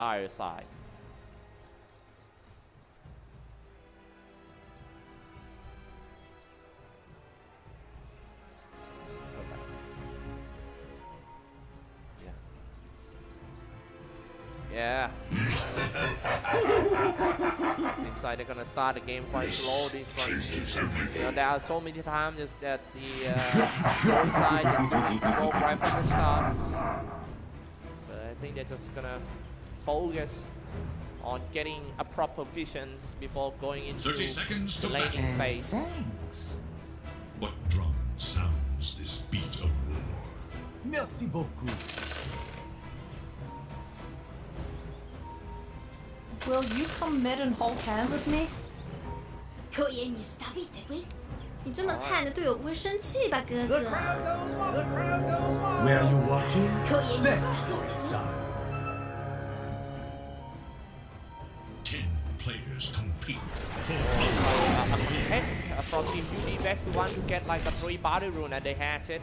either side. Yeah. Seems like they're gonna start the game quite slow this one. You know, there are so many times that the both sides are doing smoke right from the start. But I think they're just gonna focus on getting a proper vision before going into 30 seconds to the laning phase. Thanks. What drum sounds this beat of war? Merci beaucoup. Will you come mid and hold hands with me? Caught you in your stubbies, did we? 你这么菜，你的队友不会生气吧，哥哥？ Where are you watching? Caught you in your Set stubbies, for did we? start. 10 players compete for A contest from Team Universe who want to get like a 3 body rune and they had it.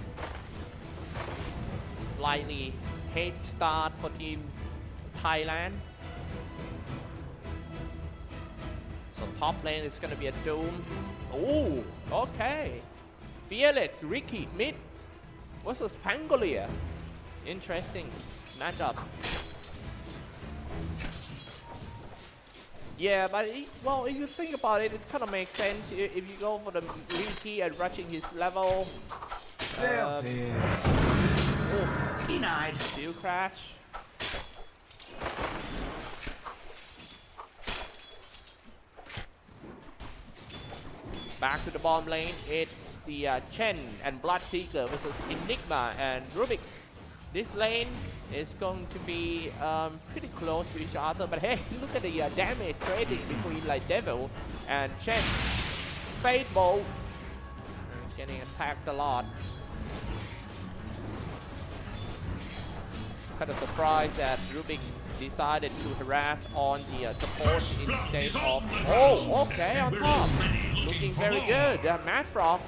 Slightly head start for Team Thailand. So top lane is gonna be a Doom. Oh, okay. Fearless, Ricky, mid versus Pangolia. Interesting matchup. Yeah, but well, if you think about it, it kind of makes sense if you go for the Ricky and rushing his level. Denied. Steel crash. Back to the bottom lane, it's the Chen and Bloodseeker versus Enigma and Rubik. This lane is going to be pretty close to each other, but hey, look at the damage trading between like Devil and Chen. Fate Bolt getting attacked a lot. Kind of surprised that Rubik decided to harass on the support instead of... Oh, okay, on top. Looking very good. Matrock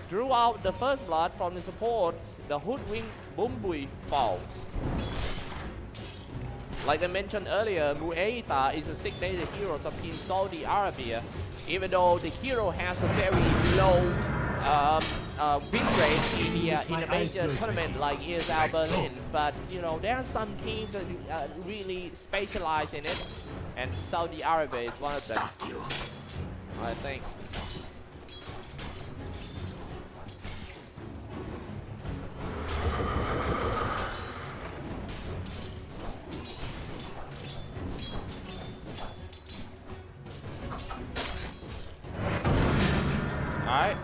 drew out the first blood from the support. The Hoodwink Bumbui falls. Like I mentioned earlier, Mu'eita is a signature hero of Team Saudi Arabia. Even though the hero has a very low win rate in a major tournament like ESL Berlin, but you know there are some teams that really specialize in it, and Saudi Arabia is one of them. I think. All right.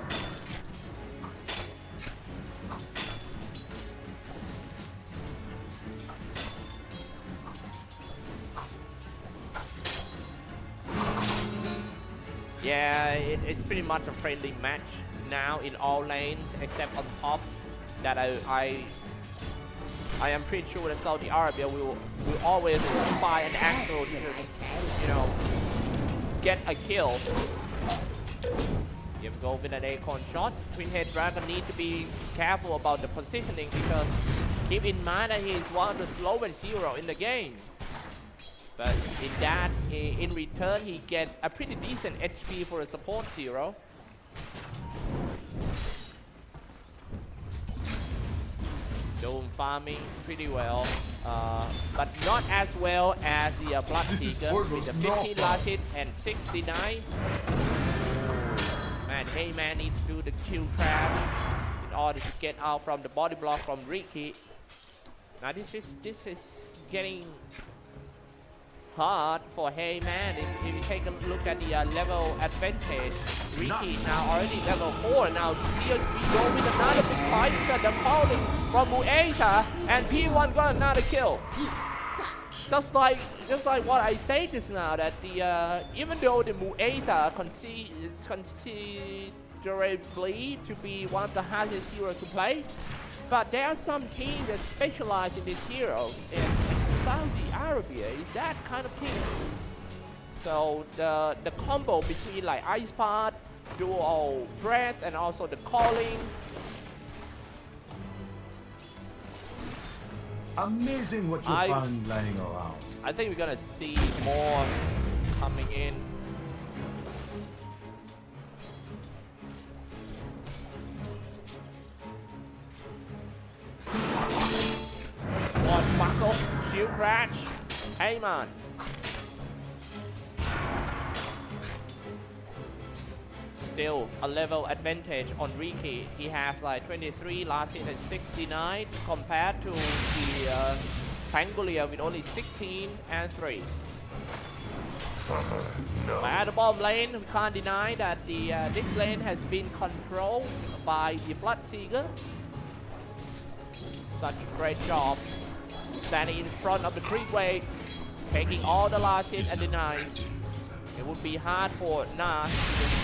Yeah, it's pretty much a friendly match now in all lanes except on top. That I am pretty sure that Saudi Arabia will always find an angle to, you know, get a kill. You go with an acorn shot. Twin Head Dragon need to be careful about the positioning because keep in mind that he is one of the slowest hero in the game. But in return, he gets a pretty decent HP for a support hero. Doom farming pretty well, but not as well as the Bloodseeker with the 15 last hit and 69. Man, Heyman needs to do the kill crash in order to get out from the body block from Ricky. Now this is getting hard for Heyman. If you take a look at the level advantage, Ricky now already level 4. Now here we go with another big fight because the calling from Mu'eita and P1 got another kill. Just like what I say just now, that the even though the Mu'eita considerably to be one of the hardest heroes to play, but there are some teams that specialize in this hero, and Saudi Arabia is that kind of team. So the combo between like Ice Pod, Dual Breath, and also the calling. Amazing what you I- found lying around. I think we're gonna see more coming in. One buckle, shield crash. Hey man. Still a level advantage on Riki. He has like 23, last hit at 69 compared to the Pangolier with only 16 and 3. At the bottom lane, we can't deny that this lane has been controlled by the Bloodseeker. Such a great job. Standing in front of the creep-wave, taking all the last hit and denies. It would be hard for Nas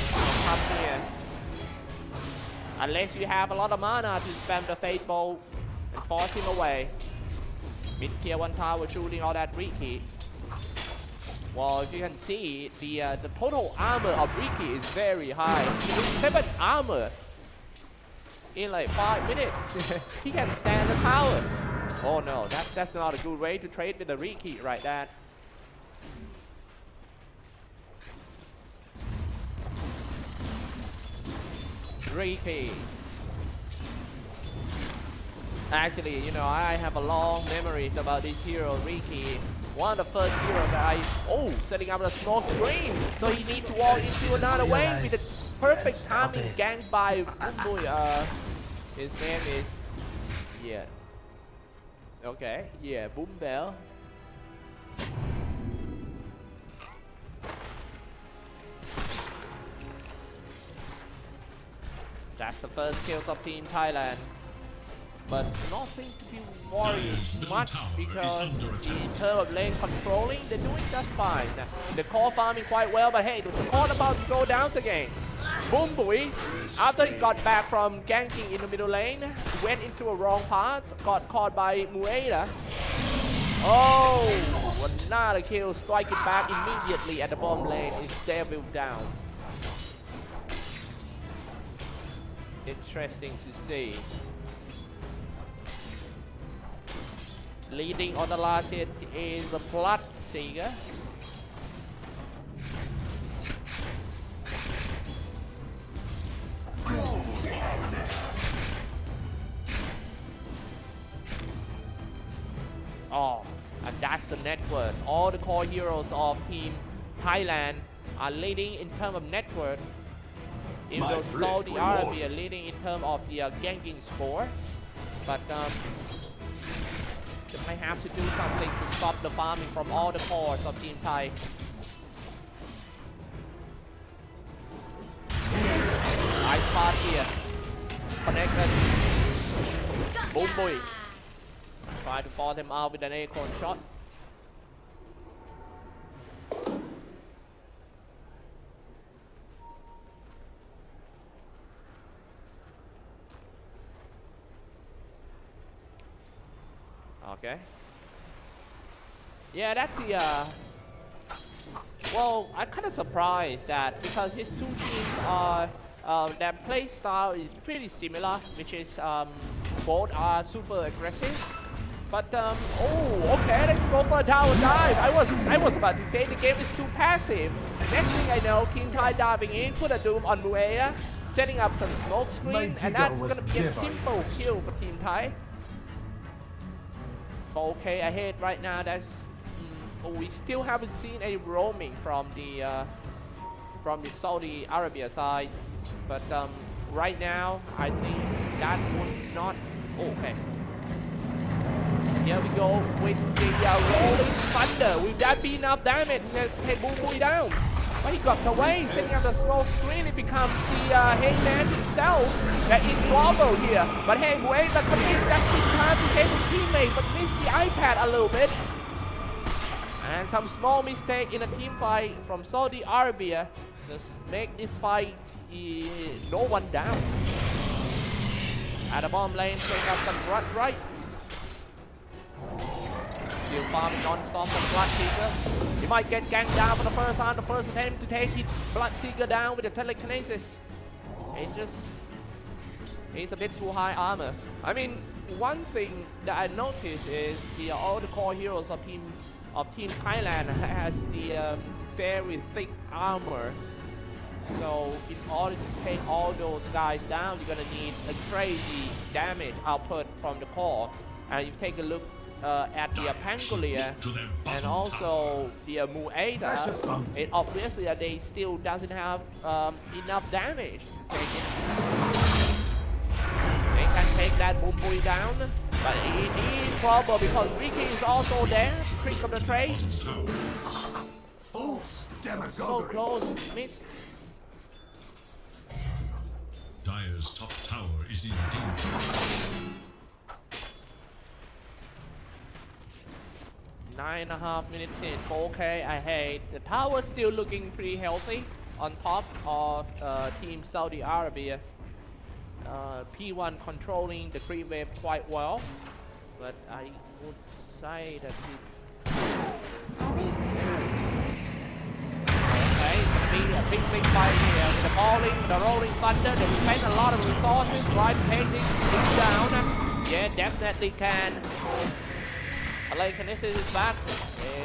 to come here. Unless you have a lot of mana to spam the Fate Bolt and force him away. Mid tier 1 tower shooting all that Riki. Well, if you can see, the total armor of Riki is very high. With 7 armor in like 5 minutes, he can stand the tower. Oh no, that's not a good way to trade with the Riki right there. Riki. Actually, you know, I have a long memories about this hero, Riki. One of the first heroes that setting up a smoke screen. So he needs to walk into another wave with a perfect timing ganked by Boomboy. His name is, yeah. Okay, yeah, Boom Bell. That's the first kill of Team Thailand. But nothing to be worried much because in terms of lane controlling, they're doing just fine. The core farming quite well, but hey, the support about to go down again. Boom Bui, after he got back from ganking in the middle lane, went into a wrong path, got caught by Mueda. Oh, another kill, strike it back immediately at the bottom lane. Is Devil down. Interesting to see. Leading on the last hit is the Bloodseeker. Oh, and that's the network. All the core heroes of Team Thailand are leading in terms of network. Even though Saudi Arabia leading in terms of the ganking score. But they might have to do something to stop the farming from all the cores of Team Thai. Nice spot here. Connected. Boom boy. Try to force him out with an acorn shot. Okay. Yeah, that's the well, I'm kind of surprised that because his two teams are their play style is pretty similar, which is both are super aggressive. But oh, okay, let's go for a tower dive. I was about to say the game is too passive. Next thing I know, King Thai diving in, put a doom on Muea, setting up some smoke screen, and that's gonna be a simple kill for Team Thai. 4K ahead right now. That's we still haven't seen any roaming from the Saudi Arabia side, but right now I think that would not. Okay, here we go with the rolling thunder. Will that be enough damage to take Boom Boy down? But he got away, setting up the small screen. It becomes the Hangman himself that is trouble here. But hey, Mueda coming in just in time to save his teammate, but missed the iPad a little bit. And some small mistake in a team fight from Saudi Arabia just make this fight no one down. At the bottom lane, playing up some right. Still farming non-stop from Bloodseeker. He might get ganked down for the first time, the first attempt to take his Bloodseeker down with the telekinesis. It's a bit too high armor. I mean, one thing that I noticed is all the core heroes of Team Thailand has the very thick armor. So in order to take all those guys down, you're gonna need a crazy damage output from the core. And you take a look at the Pangolier and also the Muada, it obviously they still doesn't have enough damage to take it. They can take that Boom down, but it is problem because Ricky is also there, trick of the trade. False So demagoguery. close, missed. Dire's top tower is in danger. 9.5 minutes in, 4K ahead. The tower still looking pretty healthy on top of Team Saudi Arabia. P1 controlling the creep wave quite well, but I would say that okay, it's gonna be a big fight here with the rolling thunder. They spend a lot of resources trying to take this down. Yeah, definitely can. Telekinesis is back.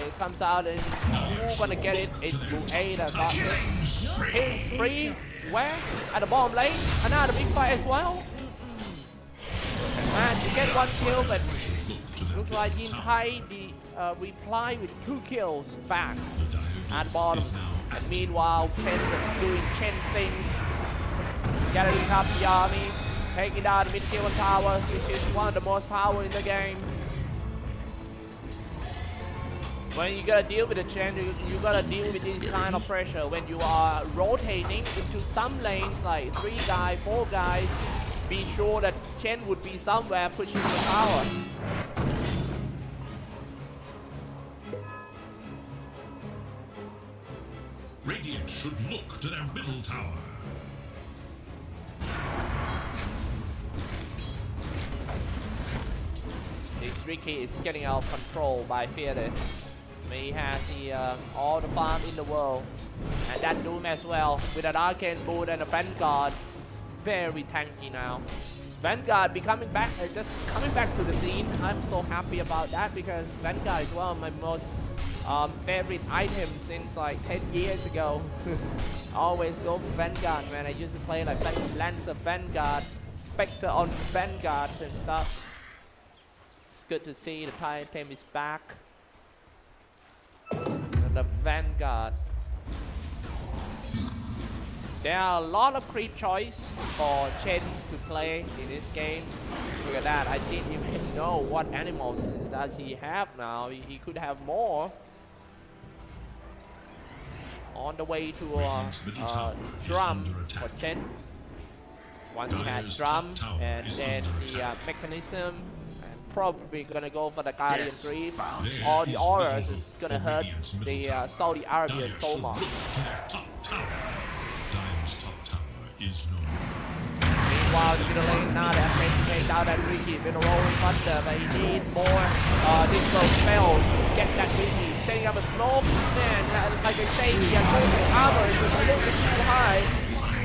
It comes out and who's gonna get it? It's Muada got it. He's free. Where? At the bottom lane. Another big fight as well. Man, you get one kill, but looks like Yin Tai reply with 2 kills back at bottom. And meanwhile, Chen was doing Chen things. Gathering up the army, taking down the mid-tier tower, which is one of the most powerful in the game. When you gotta deal with the Chen, you gotta deal with this kind of pressure when you are rotating into some lanes like 3 guys, 4 guys. Be sure that Chen would be somewhere pushing the tower. Radiant should look to their middle tower. This Ricky is getting out of control by Fearless. He has all the farm in the world, and that Doom as well with an Arcane Boot and a Vanguard. Very tanky now. Vanguard becoming back, just coming back to the scene. I'm so happy about that because Vanguard is one of my most favorite items since like 10 years ago. I always go for Vanguard, man. I used to play like Lancer Vanguard, Spectre on Vanguard and stuff. It's good to see the Thai team is back. The Vanguard. There are a lot of creep choice for Chen to play in this game. Look at that, I didn't even know what animals does he have now. He could have more. On the way to drum for Chen. Once he had drum and then the mechanism. Probably gonna go for the Guardian Reef. All the auras is gonna hurt the Saudi Arabia so much. Dire's top tower is no more. Meanwhile, the middle lane now they're taking down that Ricky with a rolling thunder, but he needs more digital spells to get that Ricky. Setting up a smoke, and like I say, the armor is just a little bit too high.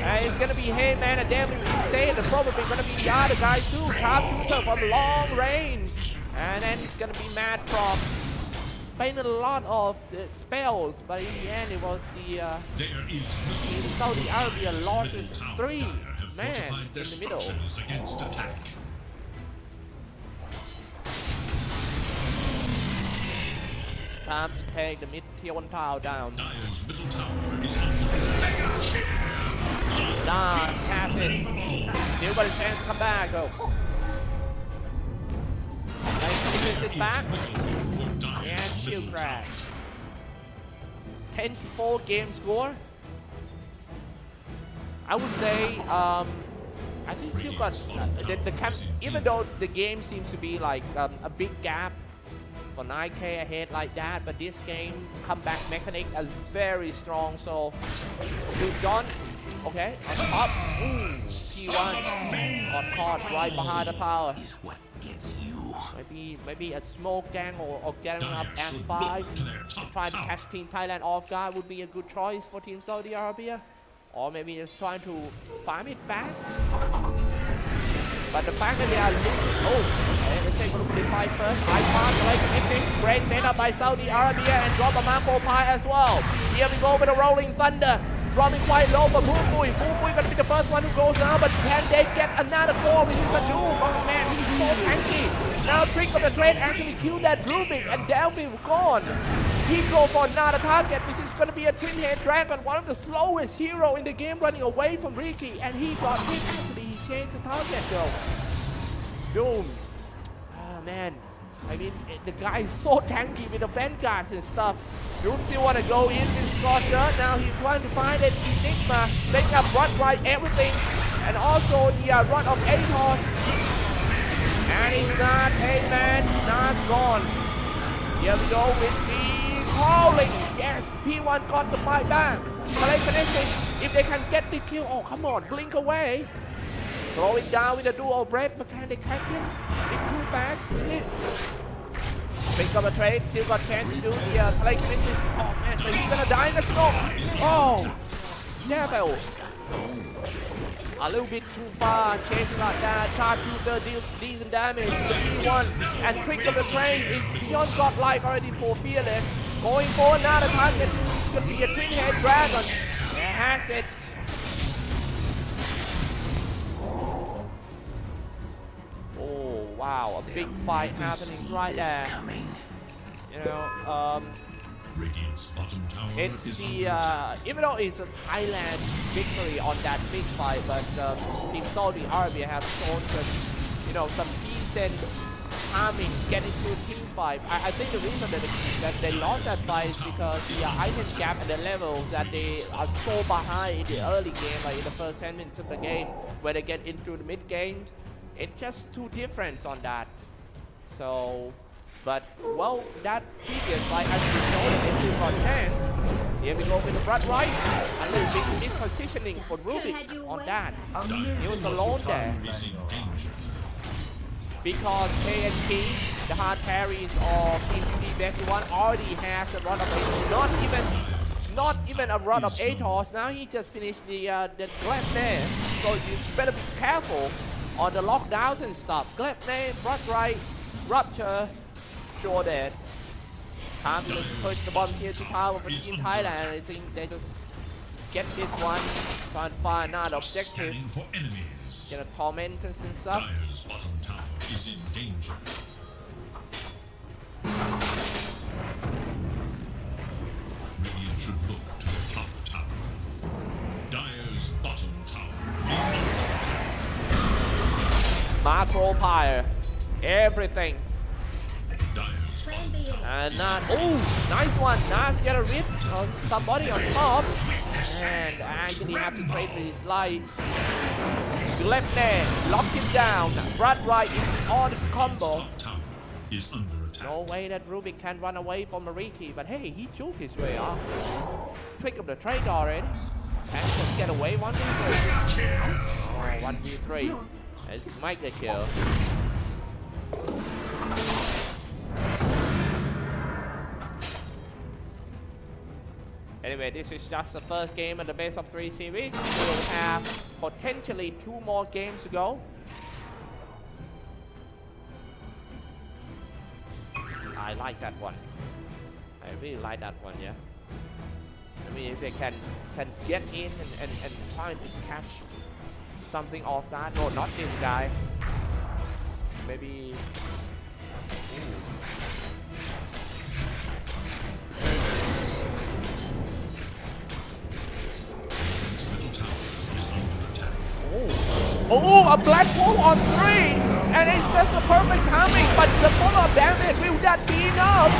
It's gonna be Heyman and Devlin instead. It's probably gonna be the other guy too. Sharpshooter from long range, and then it's gonna be Mad Frog. Spent a lot of the spells, but in the end it was the Saudi Arabia losses 3 man in the middle. Against attack. It's time to take the mid-tier 1 tower down. Dire's middle tower is under attack. Nah, pass it. Still got a chance to come back though. Nice it back. And shield crash. 10-4 game score. I would say, I think still got even though the game seems to be like a big gap for 9K ahead like that, but this game comeback mechanic is very strong. So we've done. Okay, on top, P1 got caught right behind the tower. Maybe a smoke gang or getting up S5 trying to catch Team Thailand off guard would be a good choice for Team Saudi Arabia, or maybe just trying to farm it back. But the fact that they are losing, take a look at the fight first. I pass like missing. Great setup by Saudi Arabia and drop a macro pie as well. Here we go with a rolling thunder. Dropping quite low for Bui. Bui gonna be the first one who goes down, but can they get another call? This is a doom. Oh man, he's so tanky. Now Trick of the Trade actually killed that Rubik and Delphi gone. He go for another target, which is gonna be a twin-head dragon, one of the slowest hero in the game running away from Ricky, and he got hit. Actually, he changed the target though. Doom. Oh man. I mean, the guy is so tanky with the Vanguards and stuff. Doom still wanna go in with Scorcher. Now he's trying to find it. Enigma, taking up Rod right, everything. And also the Rod of Atos. And it's not, hey man, not gone. Here we go with the calling. Yes, P1 got the fight back. Play connection. If they can get the kill, oh come on, blink away. Throw it down with a dual break, but can they catch it? It's too back. Pick up a trade, still got chance to do the play connection. Oh man, but he's gonna die in the snow. Oh, devil. A little bit too far, chasing like that, charge shooter deals decent damage to P1, and Trick of the Train is beyond godlike already for Fearless. Going for another target, it's gonna be a twin-head dragon. There has it. Oh wow, a big fight happening right there. You know, Radiant's bottom tower it's is the under even though it's a Thailand victory on that big fight, but Team Saudi Arabia have shown some decent timing getting to a team fight. I think the reason that they lost that fight is because the item gap and the levels that they are so behind in the early game, like in the first 10 minutes of the game, where they get into the mid game. It's just too different on that. So. But, well, that previous fight actually showed that they still got a chance. Here we go with the front right. A little bit mispositioning for Rubik on that. He was alone there. is in danger. Because KNP, the hard carries of KNP best one, already has a run of not even a run of Atos. Now he just finished the Gleb there. So you better be careful on the lockdowns and stuff. Gleb there, front right, Rupture. Sure that time to push the bottom tier to power for Team Thailand. I think they just get this one, try and find another objective. Scanning for enemies. Get a tormentors and stuff. Dire's bottom tower is in danger. Radiant should look to the top tower. Dire's bottom tower is under attack. Macro Pyre, everything. Plan B. And not, oh, nice one. Nas get a rip on somebody on top. And Anthony have to trade with his life. Left there, lock him down. Right right on combo. Top tower is under attack. No way that Rubik can run away from Mariki, but hey, he took his way off. Trick of the trade already. Can just get away 1v3. Oh, 1v3. Let's make the kill. Anyway, this is just the first game of the best of 3 series. We'll have potentially 2 more games to go. I like that one. I really like that one, yeah. I mean, if they can get in and try to catch something off that. No, not this guy. Maybe. Oh, a black hole on 3, and it's just a perfect timing, but the follow-up damage, will that be enough?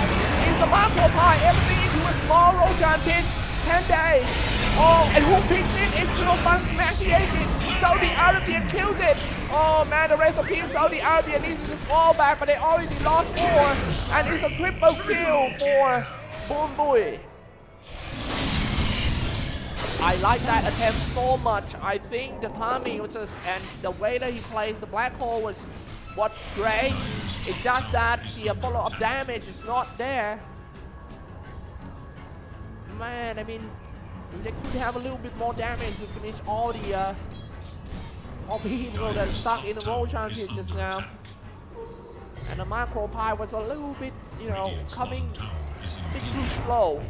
Is the Marco Pie everything into a small Roshan pit? Can they? Oh, and who picked it? It's Phil Fun smash the agent. Saudi Arabia killed it. Oh man, the rest of Team Saudi Arabia needs to fall back, but they already lost 4, and it's a triple kill for Boom Bui. I like that attempt so much. I think the timing was just, and the way that he plays the black hole was what's great. It's just that the follow-up damage is not there. Man, I mean, they could have a little bit more damage to finish all the people that are stuck in the roll champion just now. And and the macro pie was a little bit, Radiant's coming bottom tower is a bit in too danger. slow.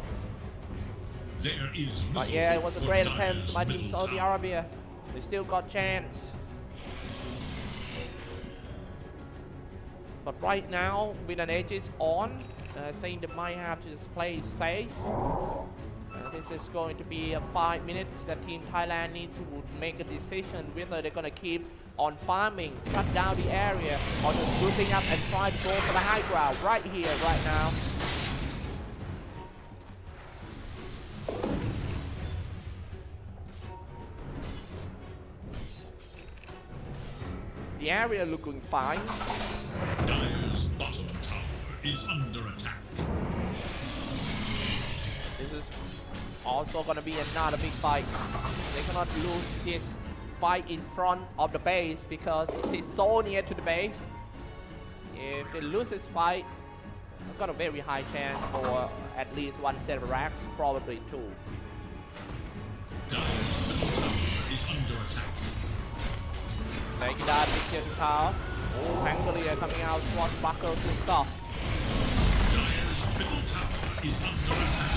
There is But little yeah, it was a for great Dire's attempt by Team middle Saudi tower. Arabia. They still got chance. But right now, with an Aegis on, I think they might have to just play safe. This is going to be 5 minutes that Team Thailand needs to make a decision whether they're going to keep on farming, cut down the area, or just grouping up and try to go for the high ground right here, right now. The area looking fine. Dire's bottom tower is under attack. This is also gonna be another big fight. They cannot lose this fight in front of the base because it is so near to the base. If they lose this fight, they've got a very high chance for at least one set of racks, probably two. Dire's middle tower is under attack. ในกีฬาบิ๊กเจนคาวโอ้แพงเกอรีย coming out swat buckle to stop Dire's middle tower is under attack.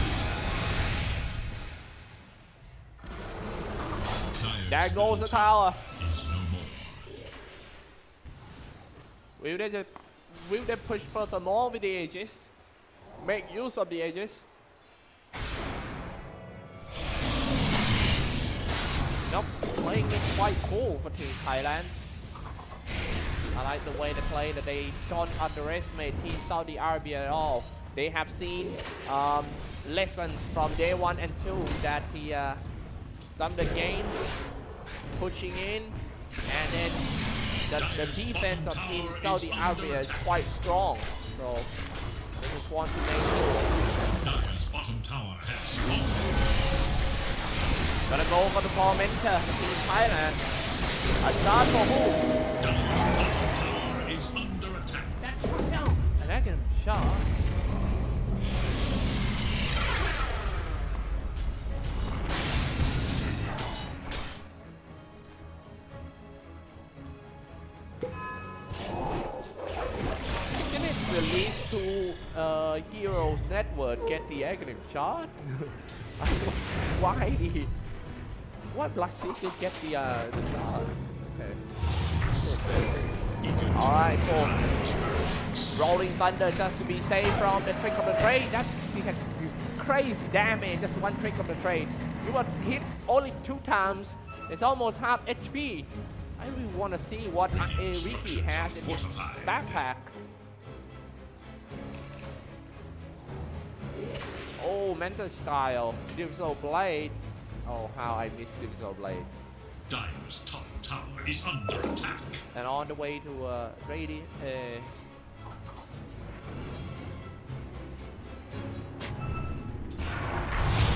Dire's There goes the middle tower. is no more. Will they push furthermore with the Aegis? Make use of the Aegis? Nope, playing it quite cool for Team Thailand. I like the way they play, that they don't underestimate Team Saudi Arabia at all. They have seen lessons from day 1 and 2 that some of the games pushing in, and then the defense of Team Saudi Arabia is quite strong. So they just want to make sure. Dire's bottom tower has fallen. Gonna go for the tormentor for Team Thailand. A shot for who? Dire's bottom tower is under attack. That should help. And that can shot. Isn't it released to Heroes Network get the agony shot? Why Black Seeker get the shot? Okay. Alright, cool. Rolling Thunder just to be safe from the trick of the trade. That's crazy damage, just one trick of the trade. You were hit only 2 times. It's almost half HP. I really want to see what Ricky has in his backpack. Oh, Mental Style. Divisal Blade. Oh, how I missed Divisal Blade. Dire's top tower is under attack. And on the way to Grady.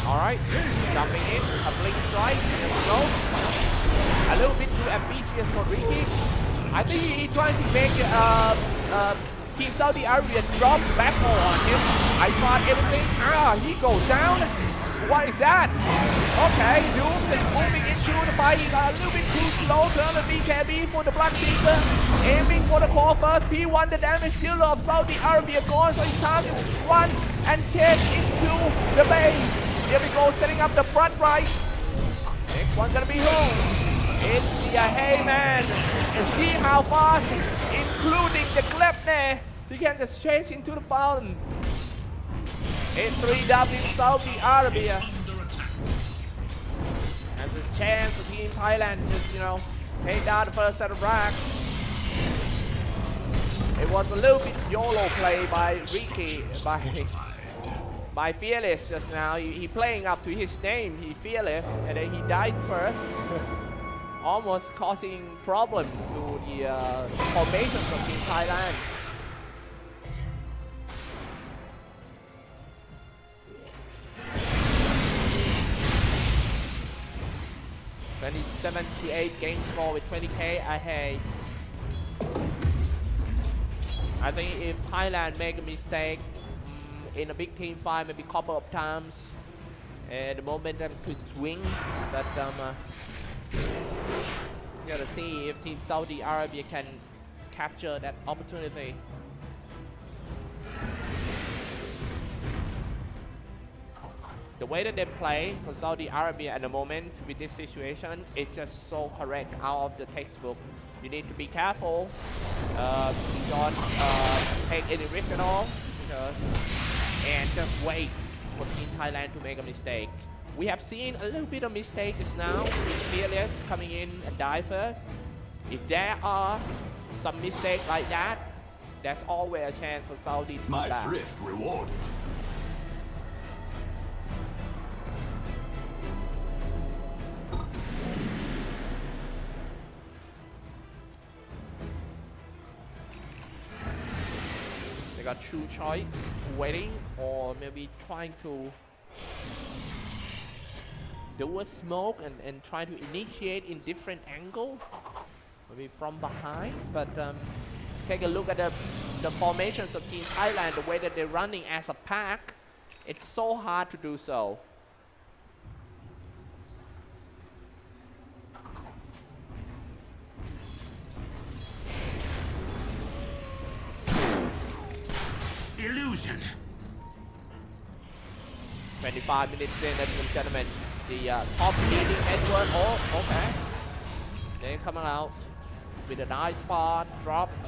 Alright, jumping in, a blink strike, there we go. A little bit too ambitious for Ricky. I think he's trying to make Team Saudi Arabia drop backball on him. I thought everything. He goes down. What is that? Okay, Doom is moving into the fight. He got a little bit too slow. Turn the BKB for the Black Seeker. Aiming for the core first. P1, the damage dealer of Saudi Arabia gone. So it's time to run and chase into the base. Here we go, setting up the front right. Next one gonna be who? It's the Heyman. And see how fast, including the Glepne, he can just chase into the fountain. In 3W Saudi Arabia. Under attack. Has a chance for Team Thailand to just, take down the first set of racks. It was a little bit YOLO play by Ricky, by Fearless just now. He playing up to his name, he Fearless, and then he died first. Almost causing problem to the formations of Team Thailand. $27-8 game score with 20k ahead. I think if Thailand make a mistake in a big team fight, maybe a couple of times, and the momentum could swing, but you gotta see if Team Saudi Arabia can capture that opportunity. the way that they play for Saudi Arabia at the moment with this situation, it's just so correct out of the textbook. You need to be careful. Don't take any risk at all, and just wait for Team Thailand to make a mistake. We have seen a little bit of mistake just now. Fearless coming in and die first. If there are some mistakes like that, there's always a chance for Saudi to come My back. thrift reward. They got two choices, waiting or maybe trying to do a smoke and try to initiate in different angle, maybe from behind. But take a look at the formations of Team Thailand, the way that they're running as a pack. It's so hard to do so. Illusion. 25 minutes in, ladies and gentlemen. The top leading Edward. Oh, okay. They're coming out with a nice spot, dropped.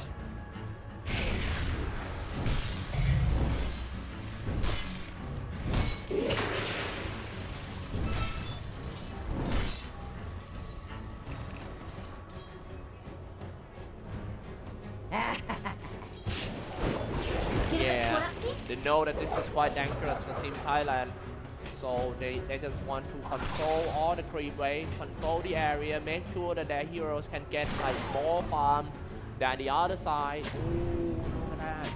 Yeah, they know that this is quite dangerous for Team Thailand. So they just want to control all the creep wave, control the area, make sure that their heroes can get like more farm than the other side. Ooh, look at that.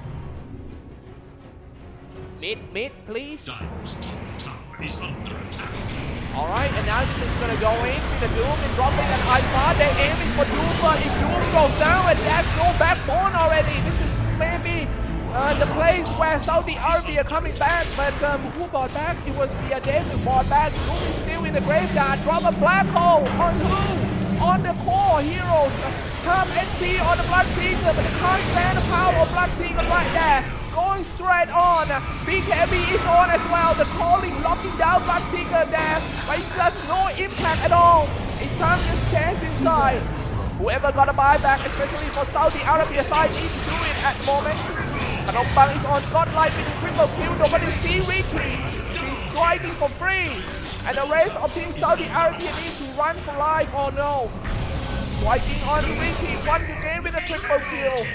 Mid, please. Dire's top tower is under attack. Alright, and now this is gonna go in with the Doom and dropping an Ice. They're aiming for Doom, but if Doom goes down and there's no backbone already, this is maybe the place where Saudi Arabia coming back, but who bought back? It was the David who bought back. Doom is still in the graveyard. Drop a black hole on who? On the core heroes. Come NT on the Blood Seeker, but they can't stand the power of Blood Seeker right there. Going straight on. BKB is on as well. The calling locking down Blood Seeker there, but it's just no impact at all. It's time to just chance inside. Whoever got a buyback, especially for Saudi Arabia side, needs to do it at the moment. Kanombang is on Godlight with a triple kill. Nobody see Ricky. He's striking for free. And the rest of Team Saudi Arabia needs to run for life. Oh no. Striking on Ricky once again with a triple kill.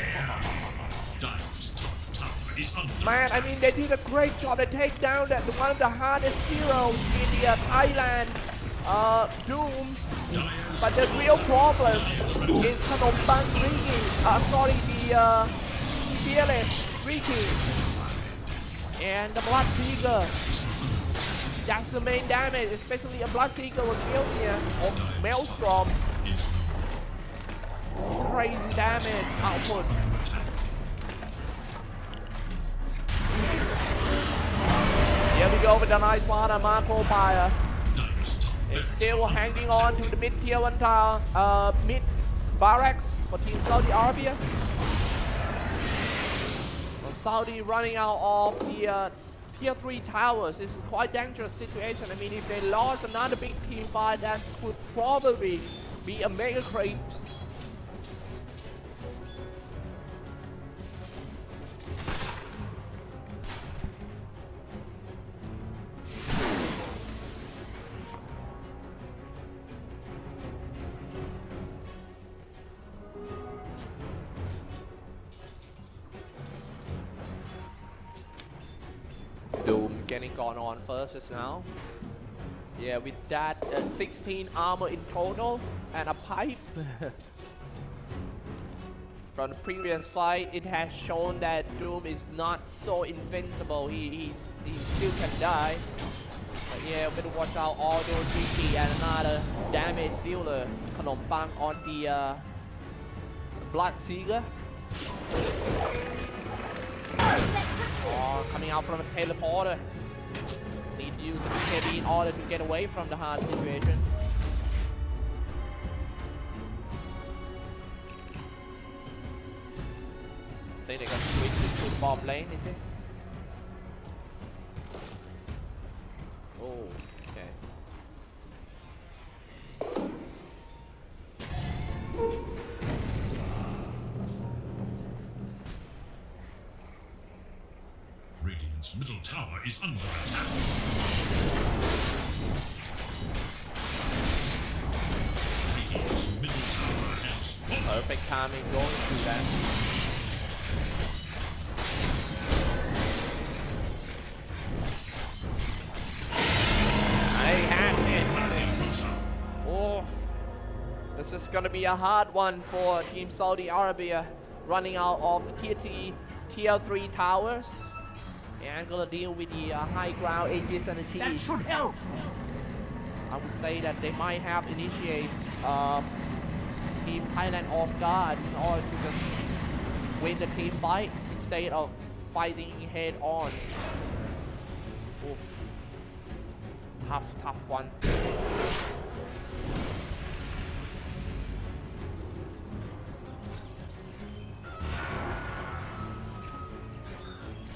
Dire's top tower is under Man, I mean, they did a great job. They take down that one of the hardest heroes in the Thailand Doom. But the real problem is Kanombang Ricky. The Fearless Ricky and the Blood Seeker. That's the main damage, especially a Blood Seeker was killed here. Or Maelstrom. It's crazy damage output. Here we go with the nice one, Marco Fire. It's still hanging on to the mid tier 1 tower, mid barracks for Team Saudi Arabia. Saudi running out of the tier 3 towers. This is quite dangerous situation. I mean, if they lost another big team fight, that could probably be a mega creep. Doom getting gone on first just now. Yeah, with that 16 armor in total and a pipe. From the previous fight, it has shown that Doom is not so invincible. He still can die. But yeah, better watch out all those GP and another damage dealer. Kanombang on the Blood Seeker. Oh, coming out from a teleporter. Need to use the BKB in order to get away from the hard situation. I think they got switched to the bomb lane, is it? Oh, okay. Radiant's middle tower is under attack. Radiant's middle tower has fallen. Perfect timing going through that. I have it. Oh, this is gonna be a hard one for Team Saudi Arabia, running out of the tier 3 towers. And gonna deal with the high ground Aegis and the That cheese. should help. I would say that they might have initiate Team Thailand off guard in order to just win the team fight instead of fighting head on. Oof. Tough one.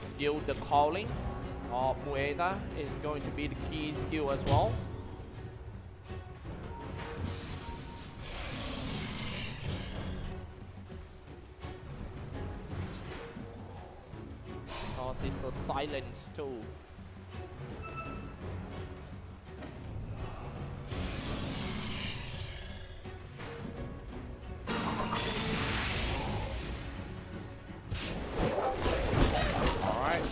Skill the calling of Mueta is going to be the key skill as well. Because it's a silence too. Alright.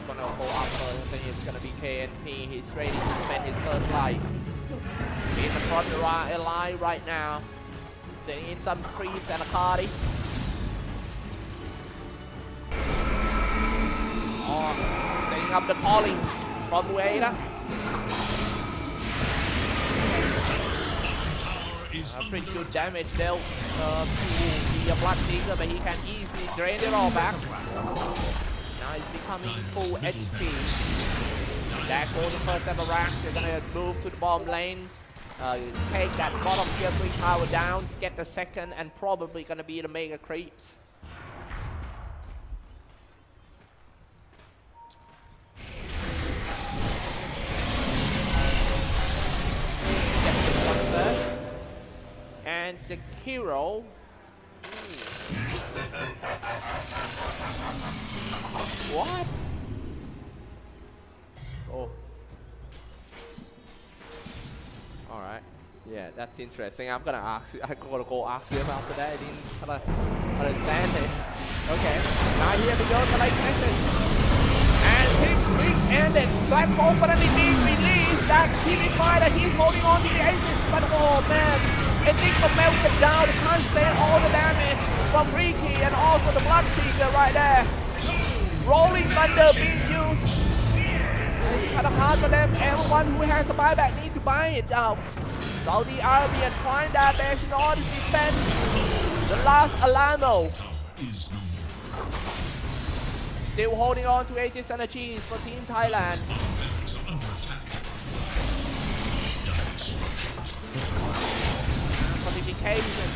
Gonna go up first. I think it's gonna be KNP. He's ready to spend his first life. In the front line right now. Sending in some creeps and a cardi. Oh, setting up the calling from Mueta. Pretty good damage dealt to the Black Seeker, but he can easily drain it all back. Now he's becoming full HP. There goes the first ever rack. They're gonna move to the bomb lanes. Take that bottom tier 3 tower down, get the second, and probably gonna be the mega creeps. Get this one first. And the hero. What? Oh. Alright. Yeah, that's interesting. I'm gonna go ask him after that. I didn't understand it. Okay. Now here we go, the light message. And Big Streak ended. Black Hole finally being released. That keep in mind that he's holding on to the Aegis, but oh man. Enigma melted down. He can't stand all the damage from Riki and also the Blood Seeker right there. Rolling Thunder being used. It's kind of hard for them. Everyone who has a buyback need to buy it out. Saudi Arabia trying their best in order to defend the last Alano. Still holding on to Aegis and Cheese for Team Thailand. Fortification.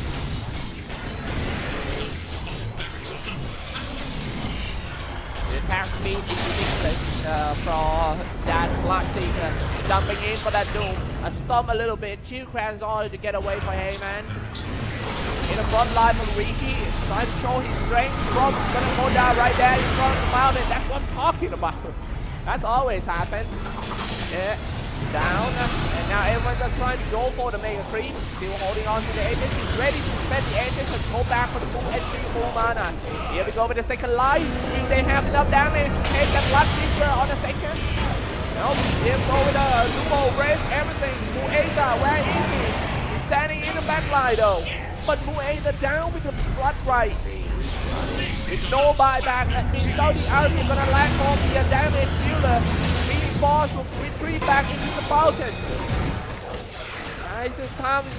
The attack speed is ridiculous for that Black Seeker. Jumping in for that Doom. A stomp a little bit. Chill crans on to get away from Heyman. In the front line from Riki. Trying to show his strength. Rob's gonna go down right there in front of the mountain. That's what I'm talking about. That's always happened. Yeah. Down. And now everyone's just trying to go for the Mega Creep. Still holding on to the Aegis. He's ready to spend the Aegis and go back for the full HP full mana. Here we go with the second life. Will they have enough damage to take that Blood Seeker on the second? No, here go with the Lupo, Reds, everything. Mueta, where is he? He's standing in the back line though. But Mueta down with the Blood Right. With no buyback, that means Saudi Arabia gonna lack off the damage dealer. Being forced to retreat back into the fountain. It's just time to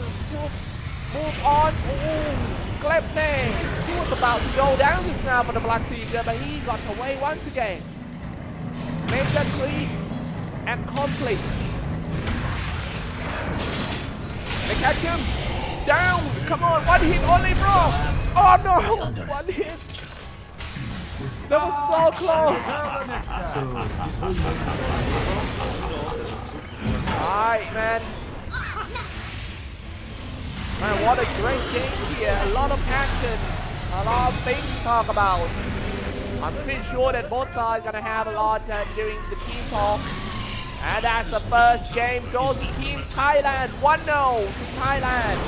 move on. Ooh, Klepne. He was about to go down just now for the Black Seeker, but he got away once again. Major creeps and conflict. They catch him. Down. Come on, one hit only, bro. Oh no, one hit. That was so close. So, this whole match Alright, man. Man, what a great game here. A lot of action. A lot of things to talk about. I'm pretty sure that both sides gonna have a lot during the team talk. And that's the first game goes to Team Thailand. 1-0 to Thailand.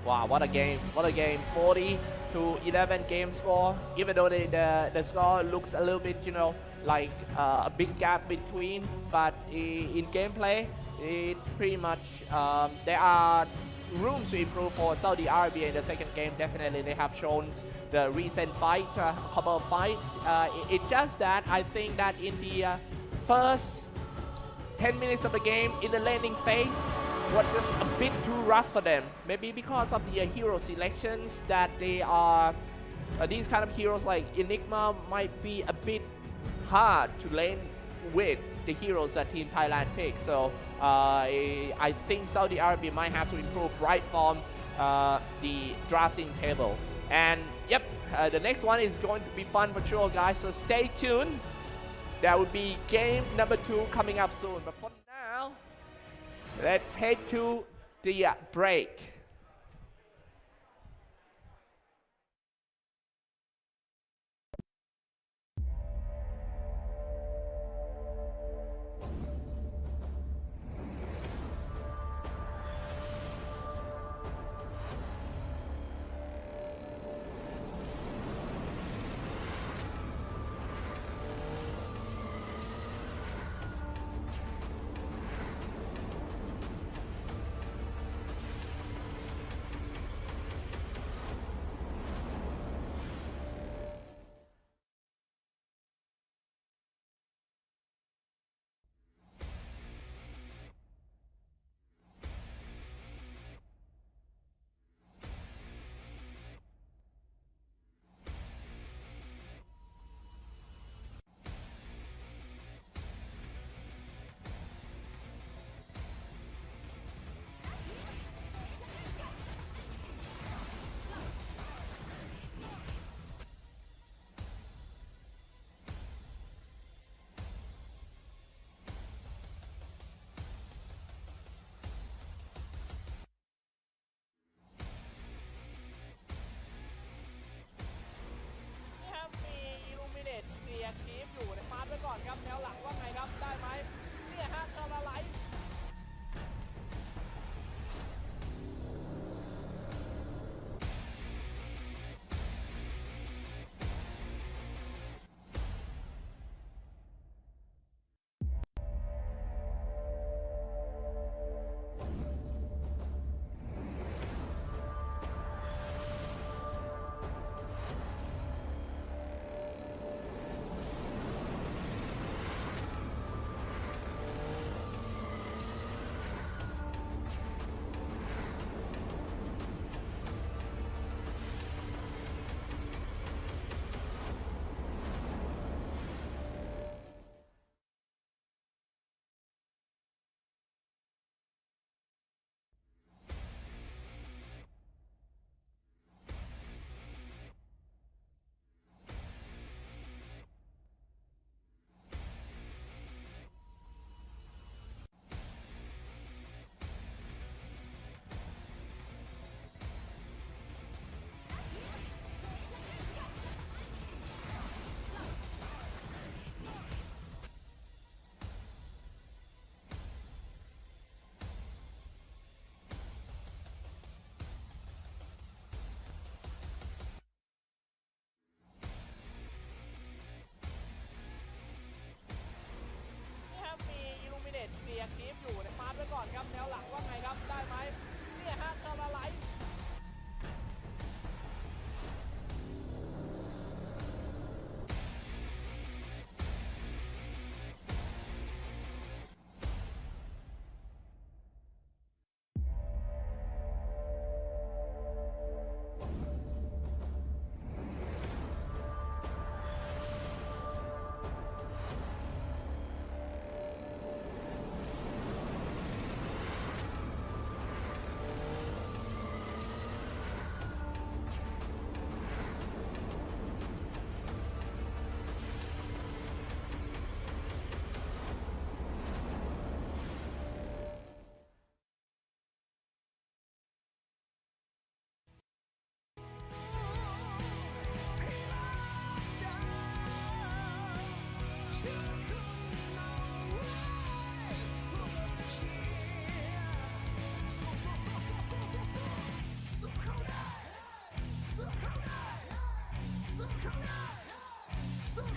Wow, what a game. What a game. 40-11 game score. Even though the score looks a little bit, you know, like a big gap between, but in gameplay, it pretty much, there are rooms to improve for Saudi Arabia in the second game. Definitely, they have shown the recent fights, a couple of fights. It's just that I think that in the first 10 minutes of the game, in the landing phase, was just a bit too rough for them. Maybe because of the hero selections that they are, these kind of heroes like Enigma might be a bit hard to lane with the heroes that Team Thailand picked. So I think Saudi Arabia might have to improve right from the drafting table. And yep, the next one is going to be fun for sure, guys. So stay tuned. There will be game number 2 coming up soon. But for now, let's head to the break.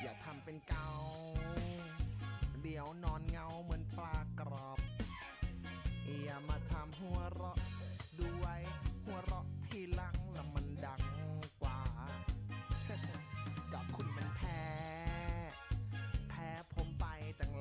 อย่าทำเป็นเกาเดี๋ยวนอนเงาเหมือนปลากรอบอย่ามาทำหัวเราะด้วยหัวเราะที่หลังแล้วมันดังกว่า กับคุณมันแพ้ผมไปตั้ง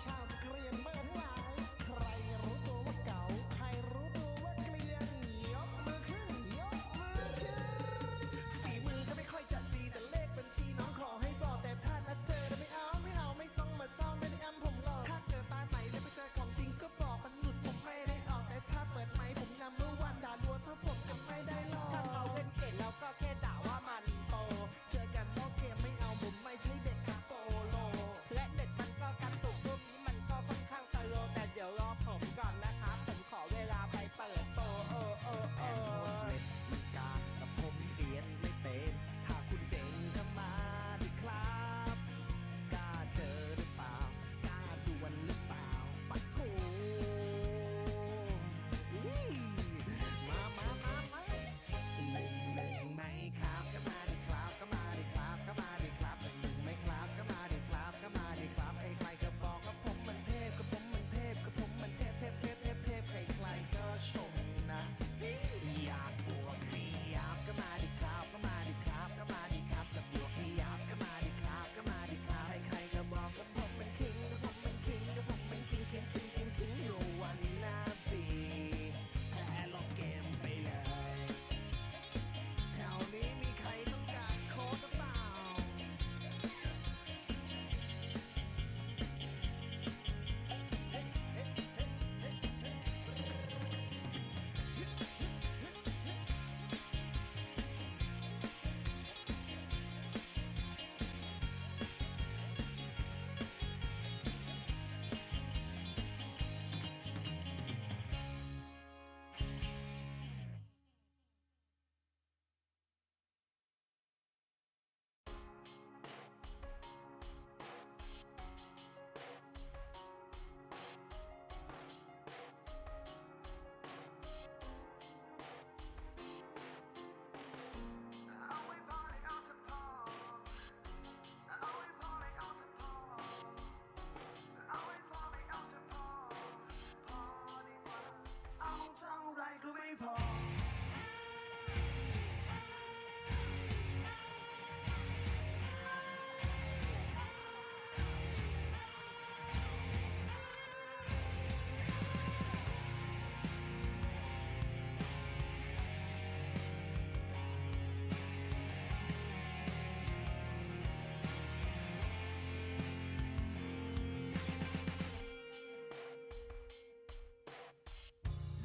ชาวเกรียนเมื่อทั้งหลายใครรู้ตัวว่าเก่าใครรู้ตัวว่าเกลียนยกมือขึ้นยกมือขึ้นฝีมือก็ไม่ค่อยจะดีแต่เลขบัญชีน้องขอให้บอกแต่ถ้านัดเจอแล้วไม่เอาไม่ต้องมาเศร้าไม่ได้อ้ำผมหรอกถ้าเกิดตาไหนแล้วไปเจอของจริงก็บอกมันหลุดผมไม่ได้ออกแต่ถ้าเปิดไมค์ผมนำเมื่อวันด่ารัวถ้าผมจะไม่ได้หรอกถ้าเขาเล่นเก่งแล้วก็แค่ด่าว่ามันโตเจอกันนอกเกมไม่เอาผมไม่ใช่เด็กกระโปโลและเด็ดมันก็กระตุกรูปนี้มันก็ค่อนข้างสโลแต่เดี๋ยวรอผมก่อนนะครับผมขอเวลาไปเปิดโตมันกาแต่ผมเรียนไม่เป็นถ้าคุณเจ๋งก็มาดิครับกล้าเจอหรือเปล่ากล้าดวลหรือเปล่าปัดโถมาหนึ่งไหมครับก็มาดิครับก็มาดิครับก็มาดิครับหนึ่งไหมครับก็มาดิครับก็มาดิครับไอ้ใครก็บอกก็ผมมันเทพก็ผมมันเทพก็ผมมันเทพใครๆก็ชมนะอยากบวกให้ยับก็มาดิครับก็มาดิครับก็มาดิครับจะบวกให้ยับก็มาดิครับก็มาดิครับใครๆก็บอกก็ผมมันคิงก็ผมมันคิงก็ผมมันคิงอยู่วันหน้าปีแพ้ลงเกมไปเลยแถวนี้มีใครต้องการโค้ดหรือเปล่า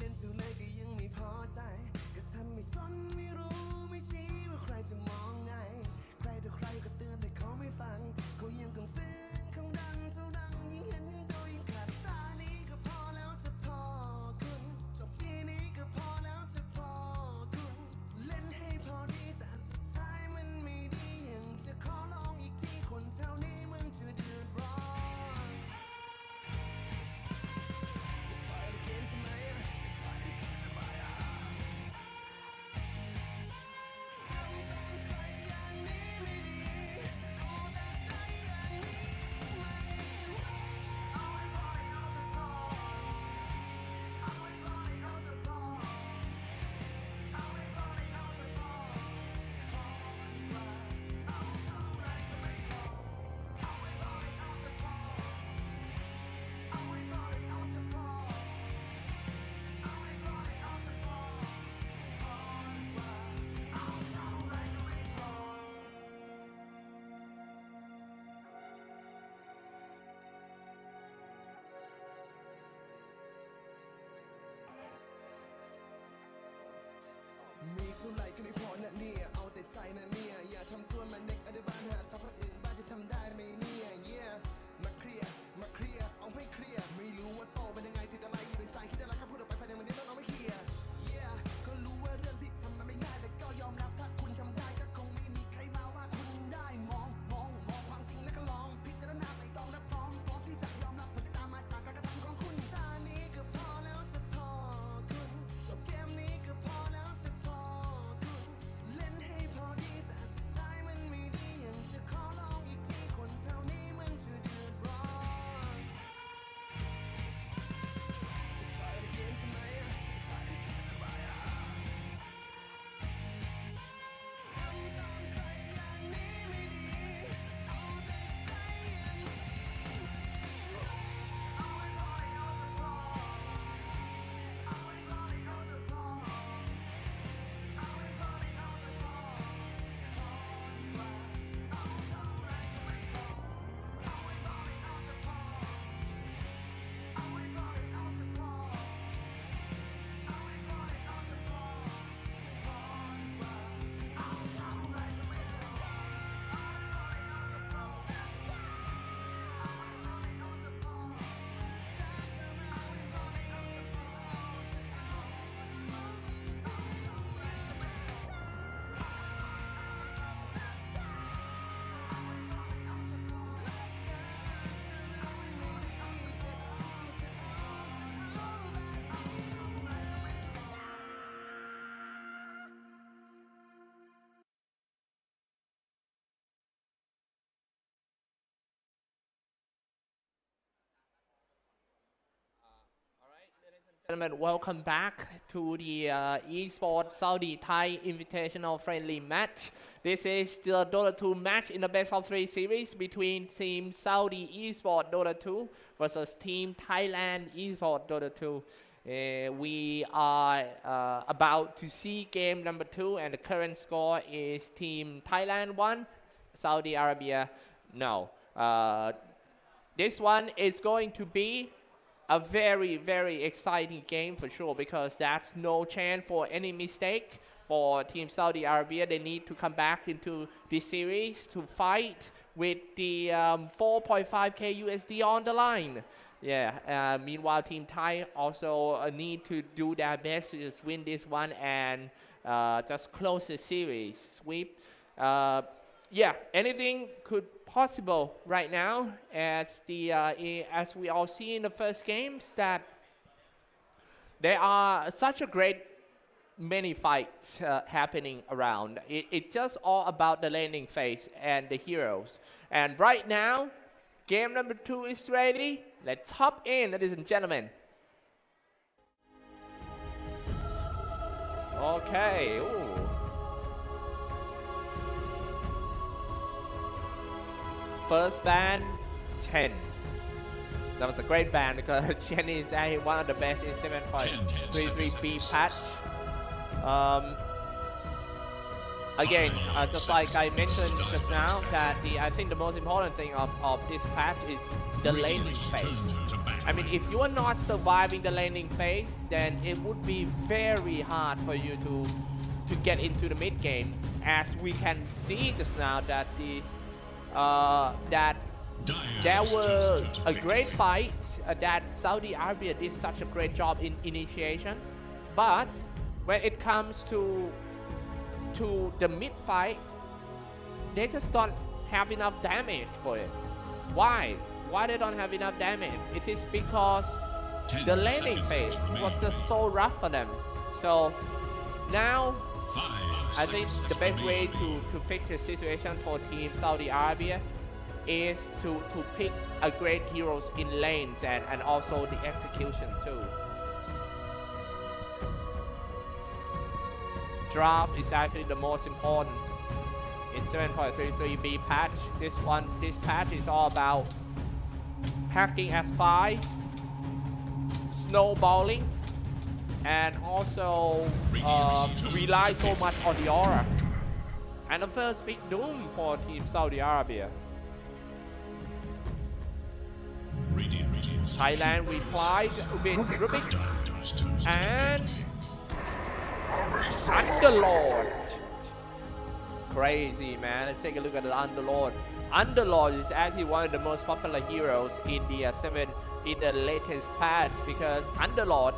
เล่นเท่าไรก็ยังไม่พอใจก็ทำไม่สนไม่รู้ไม่ชี้ว่าใครจะมองไงใครต่อใครก็เตือนแต่เขาไม่ฟังเขายังกังฟื้นคงดังเท่าดังยิ่งเห็นยิ่งโดยยิ่งขัดตานี้ก็พอแล้วจะพอคุณจบที่นี้ก็พอแล้วจะพอคุณเล่นให้พอดีแต่สุดท้ายมันไม่ดียังจะขอลองอีกทีคนแถวนี้มันจะเดือดร้อนTry it again tonight. Try it again tonight. ทำตามใจอย่างนี้ไม่ดีเอาแต่ใจอย่างนี้ไม่เอาให้พอเอาจะพอเอาให้พอเอาจะพอเอาให้พอเอาจะพอพอดีกว่าเอาเท่าไรก็ไม่พอเอาให้พอเอาจะพอเอาให้พอเอาจะพอเอาให้พอเอาจะพอพอดีกว่าเอาเท่าไรก็ไม่พอมีเท่าไรก็ไม่พอนะเนี่ยเอาแต่ใจนะเนี่ยอย่าทำตัวมันเด็กอนุบาลหาฟังคนอื่นบ้านจะทำได้ไหมเนี่ยมาเคลียร์เอาให้เคลียร์ไม่รู้ว่าโตเป็นยังไงติดอะไรอยู่เป็นใจคิดอะไรก็พูดออกไปภายในวันนี้แล้วเราไม่เคลียร์ก็รู้ว่าเรื่องที่ทำมันไม่ง่ายแต่ก็ยอมรับถ้าคุณทำได้ก็คงไม่มีใครมาว่าคุณได้มองความจริงแล้วก็ลองพิจารณาไต่ตองและพร้อมที่จะยอมรับผลที่ตามมาจากการกระทำของคุณตานี้ก็พอแล้วจะพอคุณจบเกมนี้ก็พอแล้วจะพอคุณเล่นให้พอดีแต่สุดท้ายมันไม่ดียังจะขอลองอีกทีคนแถว Gentlemen, welcome back to the eSports Saudi Thai Invitational Friendly Match. This is the Dota 2 match in the best of 3 series between Team Saudi eSport Dota 2 versus Team Thailand eSport Dota 2. We are about to see game number 2, and the current score is Team Thailand 1, Saudi Arabia no. This one is going to be a very exciting game for sure, because that's no chance for any mistake for Team Saudi Arabia. They need to come back into this series to fight with the 4.5k USD on the line. Yeah. Meanwhile, Team Thai also need to do their best to just win this one and just close the series, sweep. Yeah, anything could possible right now, as we all see in the first games that there are such a great many fights happening around. It's just all about the landing phase and the heroes. And right now, game number 2 is ready. Let's hop in, ladies and gentlemen. Okay. Ooh. First ban, Chen. That was a great ban because Chen is actually one of the best in 7.33B patch. Again, just like I mentioned just now, that I think the most important thing of this patch is the laning phase. I mean, if you are not surviving the laning phase, then it would be very hard for you to get into the mid game, as we can see just now that that there were a great fight that Saudi Arabia did such a great job in initiation, but when it comes to the mid fight, they just don't have enough damage for it. Why they don't have enough damage? It is because the laning phase was just so rough for them. So now I think the best way to fix the situation for Team Saudi Arabia is to pick a great heroes in lanes and also the execution too. Draft is actually the most important in 7.33B patch. This patch is all about packing as 5, snowballing, and also rely so much on the aura. And the first big doom for Team Saudi Arabia. Thailand replied with Rubik and Underlord. Crazy, man. Let's take a look at the Underlord. Underlord is actually one of the most popular heroes in the latest patch, because Underlord,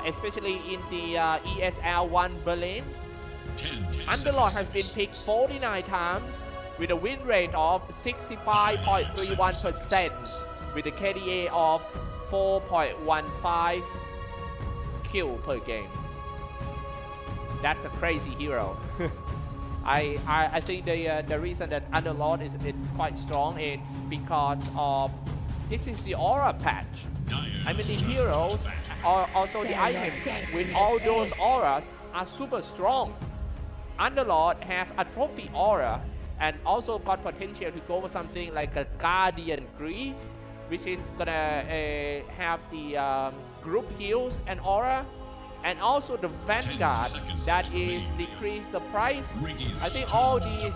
especially in the ESL1 Berlin, Underlord has been picked 49 times with a win rate of 65.31%, with a KDA of 4.15 kill per game. That's a crazy hero. I think the reason that Underlord is quite strong is because of this is the aura patch. I mean, the heroes or also the items with all those auras are super strong. Underlord has a trophy aura and also got potential to go for something like a Guardian Grief, which is gonna have the group heals and aura, and also the Vanguard that is decrease the price. I think all these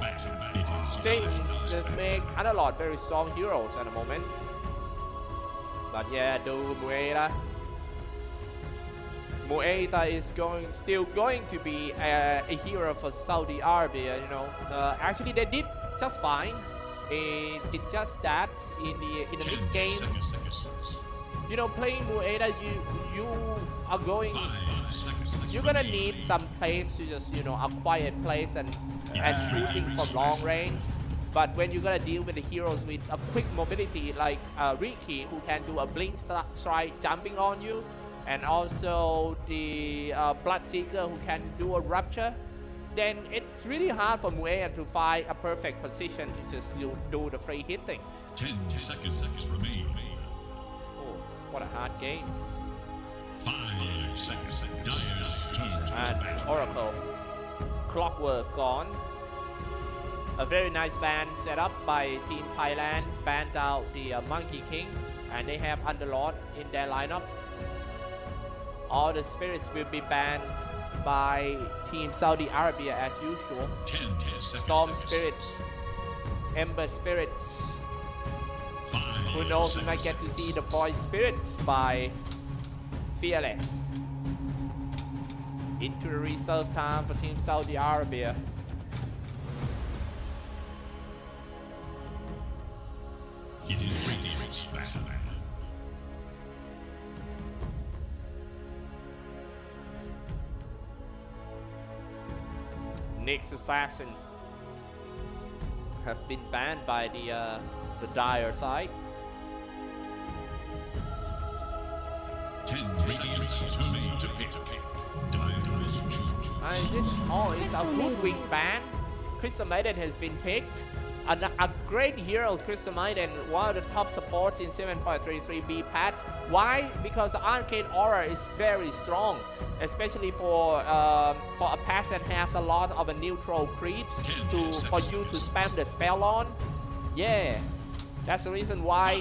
things just make Underlord very strong heroes at the moment. But yeah, do Mueta. Mueta is still going to be a hero for Saudi Arabia. You know, actually they did just fine. It's just that in the mid game, you know, playing Mueta, you're gonna need some place to just, you know, a quiet place and shooting from long range. But when you're gonna deal with the heroes with a quick mobility like Riki, who can do a blink strike jumping on you, and also the Bloodseeker, who can do a rupture, then it's really hard for Mueta to find a perfect position to just do the free hitting. 10 seconds remain. Oh, what a hard game. 5 seconds. Dire's turn to and battle. Oracle. Clockwork gone. A very nice ban set up by Team Thailand. Banned out the Monkey King, and they have Underlord in their lineup. All the spirits will be banned by Team Saudi Arabia as usual. 10 seconds. Storm Spirits, Ember Spirits. 5 Who knows, we might seconds. get to see the Void Spirits by Fearless. Into the reserve time for Team Saudi Arabia. It is Radiant's battle. Next Assassin has been banned by the dire side. 10 Radiant's turning to pick. Dire's choose. And this all is a good wing ban. Crystal Maiden has been picked. A great hero, Crystal Maiden, one of the top supports in 7.33B patch. Why? Because the Arcane Aura is very strong, especially for a patch that has a lot of neutral creeps for you to spam the spell on. Yeah, that's the reason why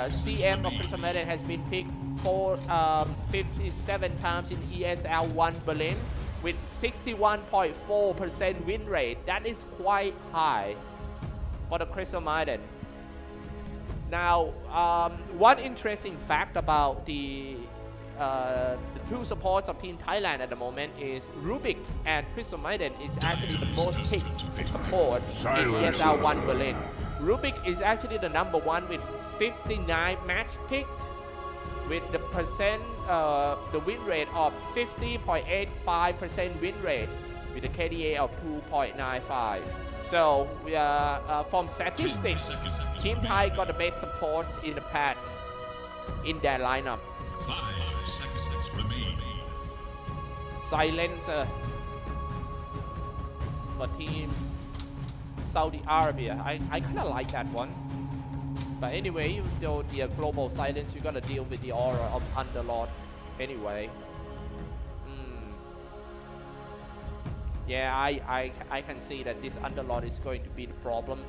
CM of Crystal Maiden has been picked for 57 times in ESL 1 Berlin with 61.4% win rate. That is quite high for the Crystal Maiden. Now, one interesting fact about the two supports of Team Thailand at the moment is Rubik and Crystal Maiden is actually the most picked support in ESL 1 Berlin. Rubik is actually the number one with 59 match picked with the the win rate of 50.85% win rate with a KDA of 2.95. So from statistics, Team Thai got the best supports in the patch in their lineup. 5 seconds remain. Silencer for Team Saudi Arabia. I kind of like that one. But anyway, even though the global silence, you gotta deal with the aura of Underlord anyway. Yeah, I can see that this Underlord is going to be the problem.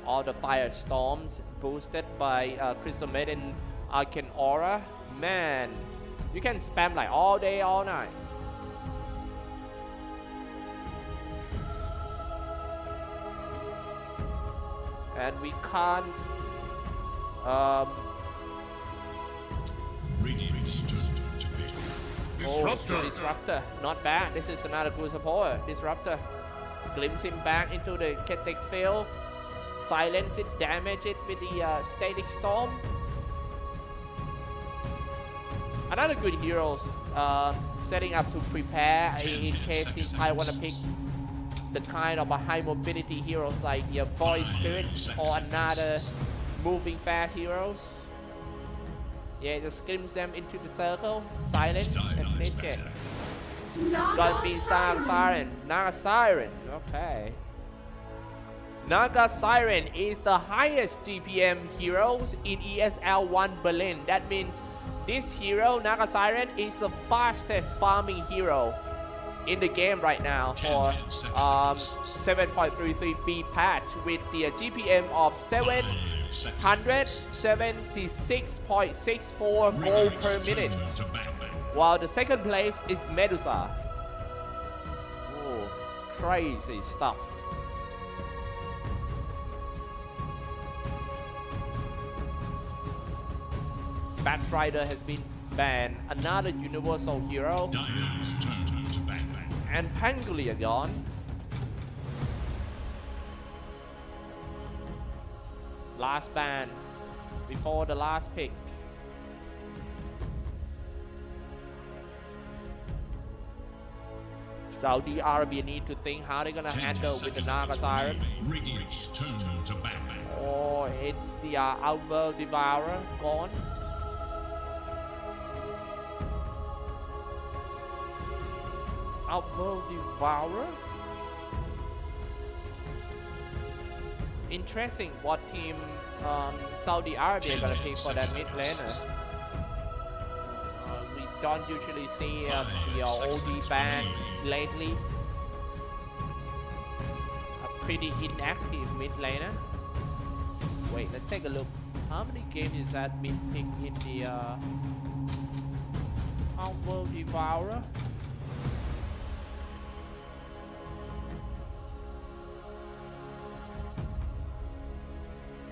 All the firestorms boosted by Crystal Maiden Arcane Aura. Man, you can spam like all day, all night. And we can't Radiant's turn to pick. Disruptor, not bad. This is another good support. Disruptor, glimpse him back into the kinetic field, silence it, damage it with the static storm. Another good hero, setting up to prepare in case I want to pick the kind of a high mobility heroes like the Void Spirit or another moving fast heroes. Yeah, just glimpse them into the circle, silence, and snitch it. Gonna be Siren. Naga Siren. Okay. Naga Siren is the highest GPM heroes in ESL 1 Berlin. That means this hero, Naga Siren, is the fastest farming hero in the game right now for 7.33B patch with the GPM of 776.64 gold per minute, while the second place is Medusa. Oh, crazy stuff. Batrider has been banned, another universal hero. And Pangolier gone. Last ban before the last pick. Saudi Arabia need to think how they're gonna handle with the Naga Siren. Oh, it's the Outworld Devourer gone. Outworld Devourer. Interesting what team Saudi Arabia gonna pick for that mid laner. We don't usually see the OD ban lately. A pretty inactive mid laner. Wait, let's take a look. How many games has that been picked in the Outworld Devourer?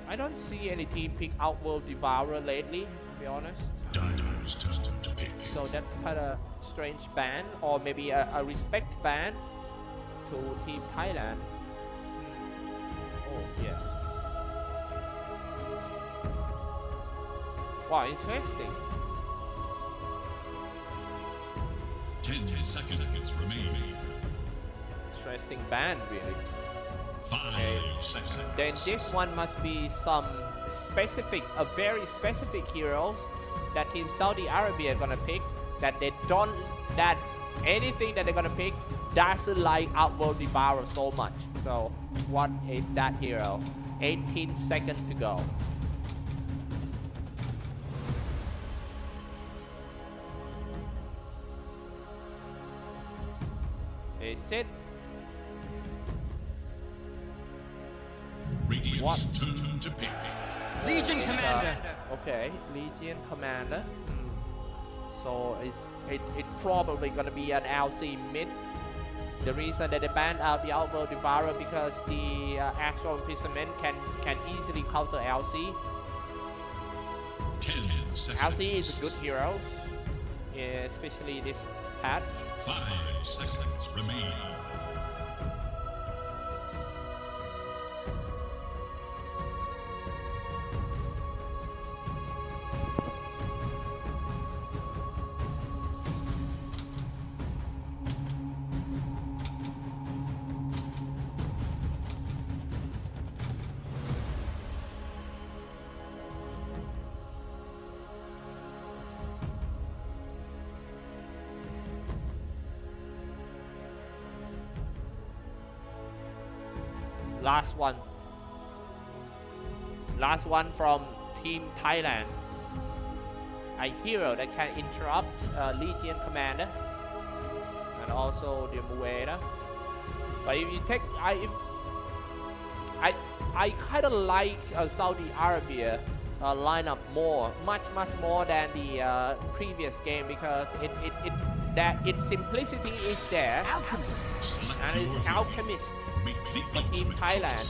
I don't see any team pick Outworld Devourer lately, to be honest. Dinos turned to pick. So that's kind of strange ban, or maybe a respect ban to Team Thailand. Oh yeah. Wow, interesting. 10 seconds remaining. Interesting ban, really. 5 seconds. Then this one must be some specific, a very specific heroes that Team Saudi Arabia gonna pick. That they don't, that anything that they're gonna pick doesn't like Outworld Devourer so much. So what is that hero? 18 seconds to go. Is it? Radiant's turn to pick. Legion Commander. Okay, Legion Commander. So it probably gonna be an LC mid. The reason that they banned out the Outworld Devourer because the Astral Imprisonment can easily counter LC. 10 seconds. LC is a good hero, especially this patch. 5 seconds remaining. Last one from Team Thailand. A hero that can interrupt Legion Commander and also the Mueda. But if you take, I kind of like Saudi Arabia lineup more, much more than the previous game because its simplicity is there, and it's Alchemist. Team Thailand.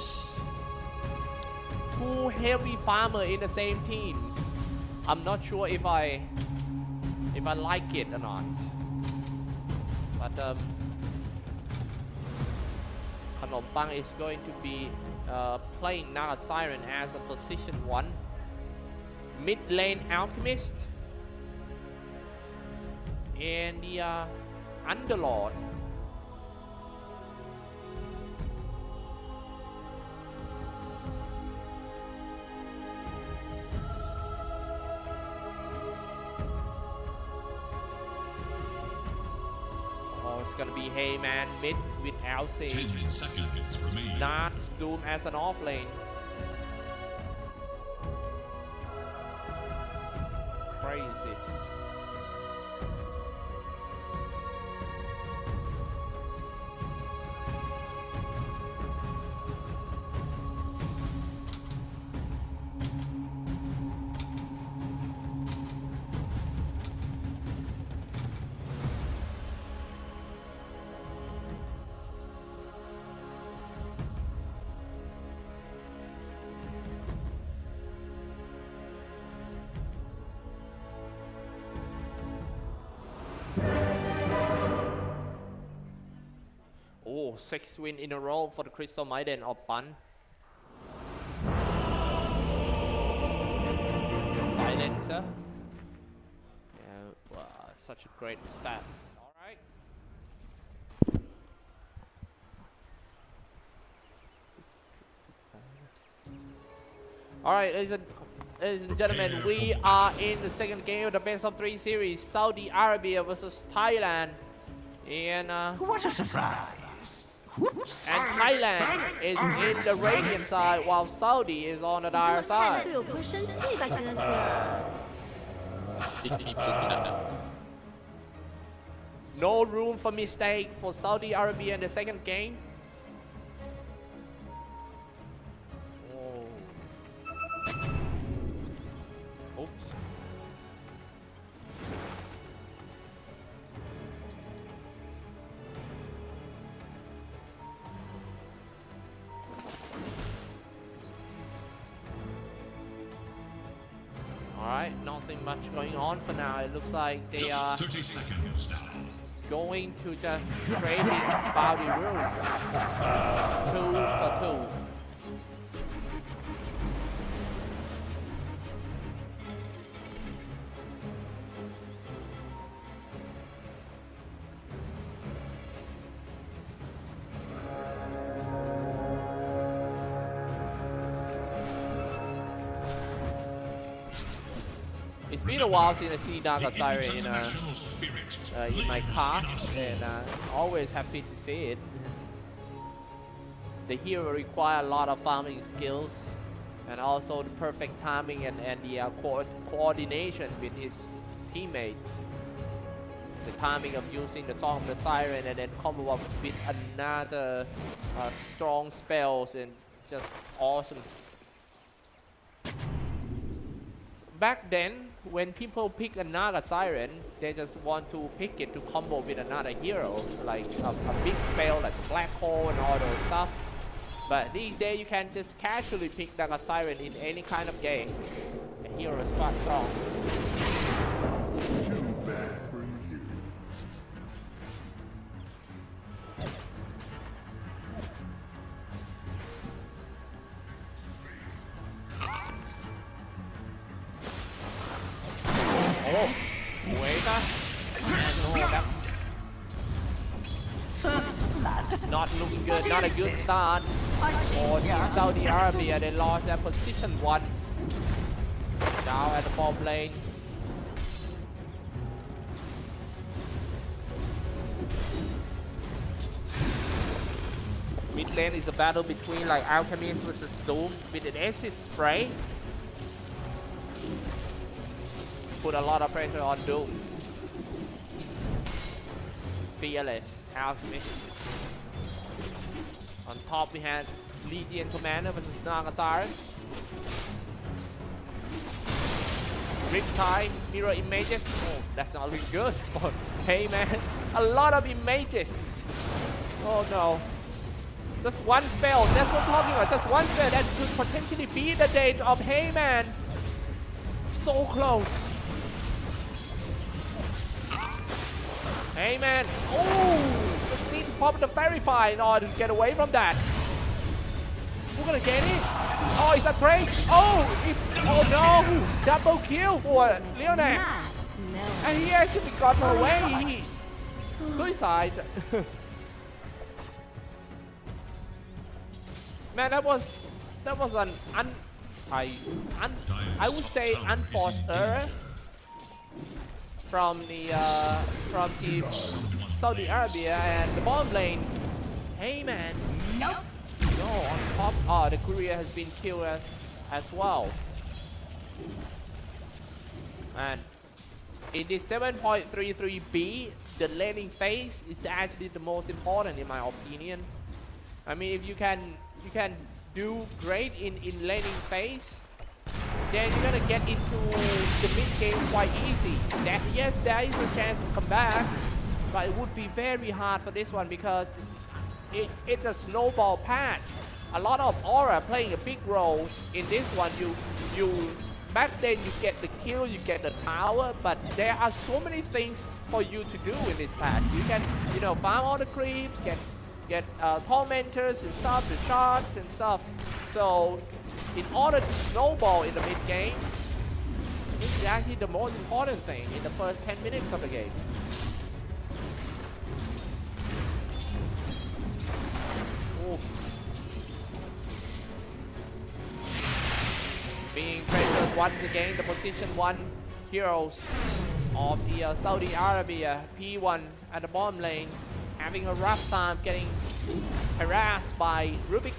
2 heavy farmer in the same teams. I'm not sure if I like it or not. But Khanom Pang is going to be playing Naga Siren as a position 1. Mid lane Alchemist. And the Underlord. It's gonna be Heyman mid with LC. 10 seconds remaining. Not Doom as an off lane. Crazy. Oh, 6 wins in a row for the Crystal Maiden of Pan. Silencer. Yeah, wow, such a great stats. Alright. Alright, ladies and gentlemen, we are in the second game of the best of 3 series. Saudi Arabia versus Thailand. And What a surprise! And Thailand is in the radiant side while Saudi is on the 这么 dire 看着 side. 队友不会生气吧，哥哥？ No room for mistake for Saudi Arabia in the second game. Oh. Oops. Alright, nothing much going on for now. It looks like they are 30 seconds now. going to just trade in Saudi room. 2 for 2. It's been a while since I see Naga Siren in my car, and always happy to see it. The hero require a lot of farming skills, and also the perfect timing and the coordination with his teammates. The timing of using the Song of the Siren and then combo up with another strong spells and just awesome. Back then, when people pick a Naga Siren, they just want to pick it to combo with another hero, like a big spell like Black Hole and all those stuff. But these days, you can just casually pick Naga Siren in any kind of game. The hero is quite strong. Too bad for you. Oh, wait Not looking good, not a good start for Team Saudi Arabia. They lost their position 1. Down at the bottom lane. Mid lane is a battle between like Alchemist versus Doom with an assist spray. Put a lot of pressure on Doom. Fearless, Alchemist. On top we had Legion Commander versus Naga Siren. Riptide, mirror images. Oh, that's not really good. Oh, hey man, a lot of images. Oh no. Just one spell, that's what I'm talking about. Just one spell that could potentially be the date of Heyman. So close. Heyman. Oh, just need to pop the Fairy Fire in order to get away from that. Who's gonna get it? Oh, it's a trade. Oh no! Double kill for Leonax. And he actually got away. He suicide. Man, that was an I would say unforced error from Team Saudi Arabia and the bottom lane. Hey man. Nope. No, on top. Oh, the courier has been killed as well. And in this 7.33B, the laning phase is actually the most important in my opinion. I mean, if you can do great in laning phase, then you're gonna get into the mid game quite easy. Yes, there is a chance to come back, but it would be very hard for this one because it's a snowball patch. A lot of aura playing a big role in this one. You back then you get the kill, you get the power, but there are so many things for you to do in this patch. You can farm all the creeps, get tormentors and stuff, the shards and stuff. So in order to snowball in the mid game, this is actually the most important thing in the first 10 minutes of the game. Ooh. Being pressured once again, the position 1 heroes of the Saudi Arabia P1 at the bottom lane, having a rough time getting harassed by Rubik.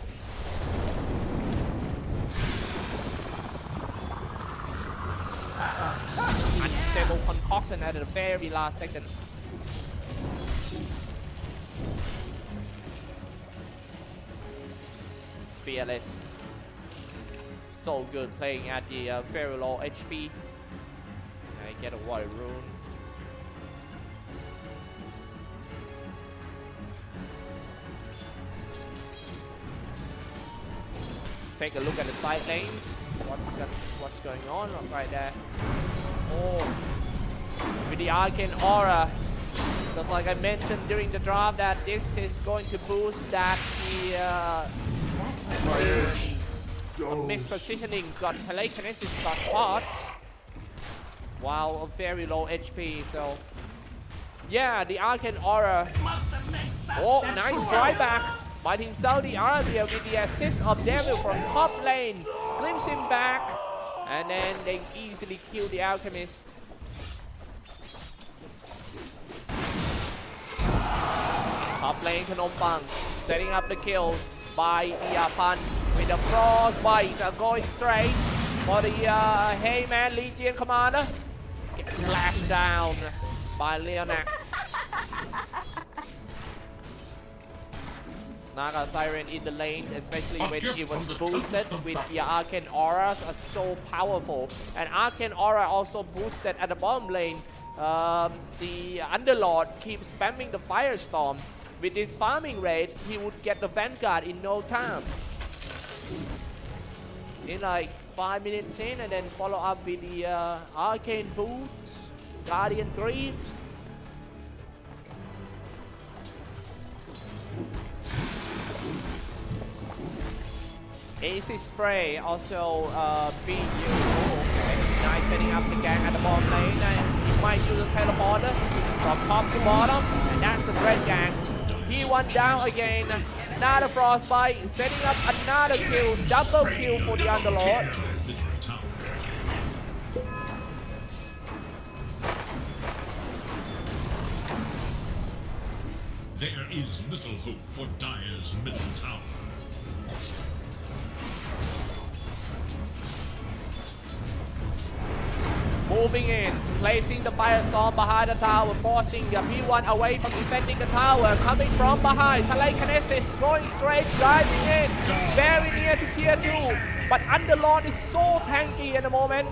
Unstable concoction at the very last second. fearless. So good playing at the very low HP. I get a water rune. Take a look at the side lanes. What's going on right there? Oh, with the Arcane Aura. Just like I mentioned during the draft, that this is going to boost that the mispositioning got telekinesis got hot while a very low HP. So yeah, the Arcane Aura. Oh, nice drawback by Team Saudi Arabia with the assist of Devil from top lane. Glimpse him back, and then they easily kill the Alchemist. Top lane Khanompang setting up the kills by Iapan with the frostbite going straight for the Heyman Legion commander. Get slashed down by Leonax. Naga Siren in the lane, especially when it was boosted with the Arcane Auras, are so powerful. And Arcane Aura also boosted at the bottom lane. The Underlord keeps spamming the Firestorm. With his farming rate, he would get the Vanguard in no time. In like 5 minutes in, and then follow up with the Arcane Boots, Guardian Grief. AC Spray also being used. Okay. Nice setting up the gang at the bottom lane, and he might use a teleporter from top to bottom, and that's the red gang. He one down again. Another frostbite, setting up another kill, double kill for the Underlord. There is little hope for Dire's middle tower. Moving in, placing the Firestorm behind the tower, forcing the P1 away from defending the tower. Coming from behind, Telekinesis going straight, driving in, very near to tier 2. But Underlord is so tanky at the moment.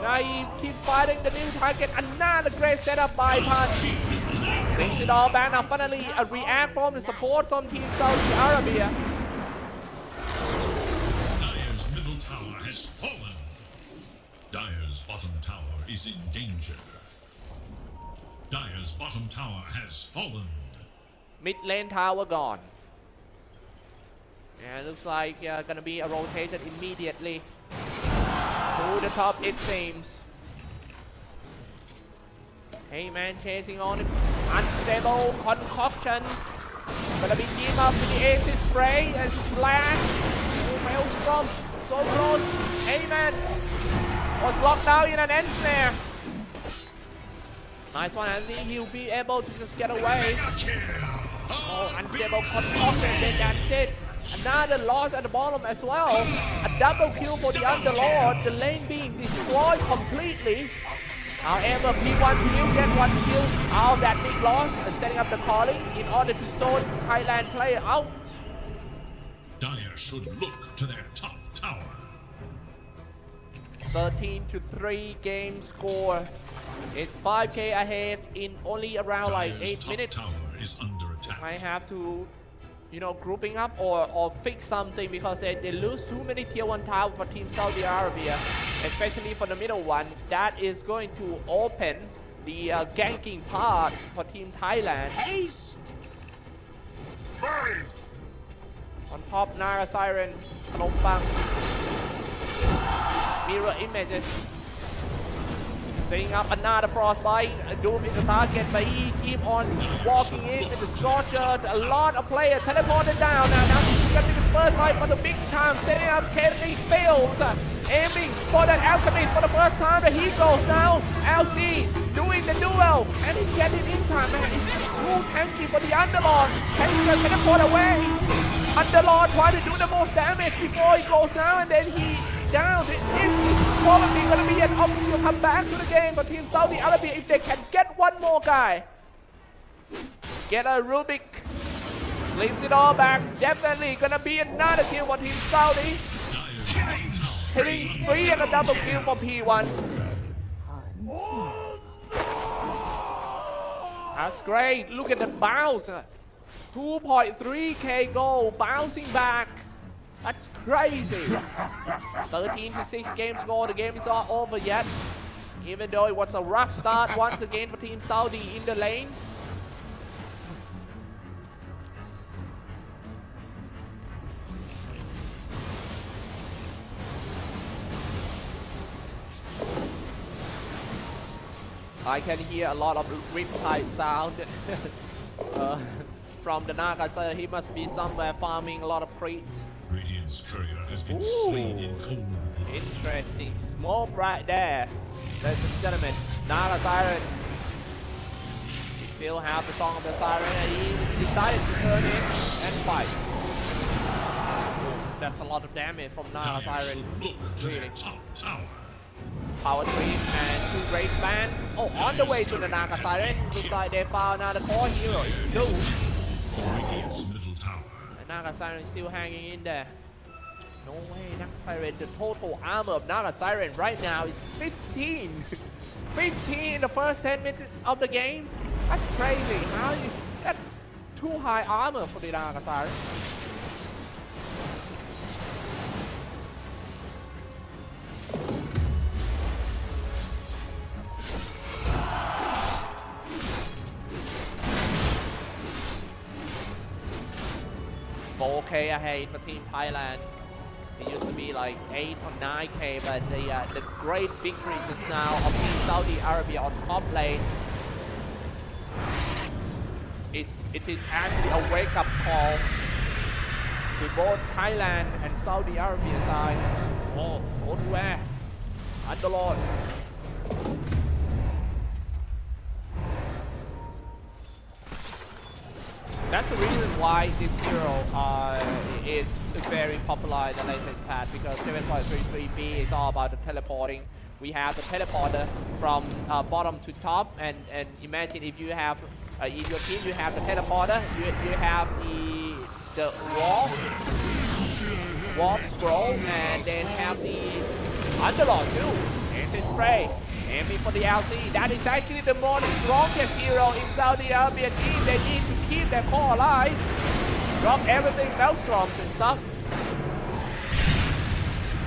Now he keeps fighting the new target. Another great setup by Punch. Brings it all back. Now finally a react from the support from Team Saudi Arabia. Dire's middle tower has fallen. Dire's bottom tower is in danger. Dire's bottom tower has fallen. Mid lane tower gone. And looks like gonna be rotated immediately to the top, it seems. Heyman chasing on it. Unstable concoction. Gonna be team up with the AC Spray and Slash. Maelstrom so close. Heyman was locked down in an end snare. Nice one, and he'll be able to just get away. Oh, unstable concoction, then that's it. Another loss at the bottom as well. A double kill for the Underlord. The lane being destroyed completely. However, P1 will get one kill out of that big loss and setting up the calling in order to stone Thailand player out. Dire should look to their top tower. 13-3 game score. It's 5k ahead in only around like Dire's 8 top minutes. tower is under attack. I have to, grouping up or fix something because they lose too many tier 1 towers for Team Saudi Arabia, especially for the middle one. That is going to open the ganking part for Team Thailand. Haste! Burn! On top, Nara Siren, Khanompang. Mirror images. Setting up another frostbite. Doom is the target, but he keep on walking in with the Scorcher. A lot of players teleported down. Now he's gonna be the first fight for the big time. Setting up, Kennedy fails. Aiming for that Alchemist for the first time, but he goes now. LC doing the duel, and he's getting in time. Man, it's too tanky for the Underlord. Can he just teleport away? Underlord trying to do the most damage before he goes down, and then he down. This is probably going to be an option to come back to the game for Team Saudi Arabia if they can get one more guy. Get a Rubik Flips it all back. Definitely gonna be another kill for Team Saudi. Hitting free and a double kill for P1. That's great. Look at the bounce. 2.3k goal bouncing back. That's crazy. 13-6 game score. The game is not over yet. Even though it was a rough start once again for Team Saudi in the lane. I can hear a lot of riptide sound from the Naga, so he must be somewhere farming a lot of creeps. Radiant's courier has been slain in cold blood. Interesting. Smoke right there. Ladies and gentlemen, Naga Siren. He still have the song of the siren and he decided to turn in and fight. That's a lot of damage from Naga Siren. Look to Really. their top tower. Power creep and two great fan. Oh, on the way to the Naga Siren. Looks like they found another core hero. It's Blue. Radiant's middle tower. And Naga Siren is still hanging in there. No way, Naga Siren. The total armor of Naga Siren right now is 15. 15 in the first 10 minutes of the game. That's crazy. How you? That's too high armor for the Naga Siren. $4K ahead for Team Thailand. It used to be like 8 or 9K, but the great victory just now of Team Saudi Arabia on top lane. It is actually a wake-up call to both Thailand and Saudi Arabia side. Oh, go to where? Underlord. That's the reason why this hero is very popular in the latest patch, because 7.33b is all about the teleporting. We have the teleporter from bottom to top, and imagine if you have in your team you have the teleporter, you have the warp scroll, and then have the underlord too. Acid spray. Aiming for the LC. That is actually the most strongest hero in Saudi Arabia team. They need to keep their core alive. Drop everything, Maelstroms and stuff.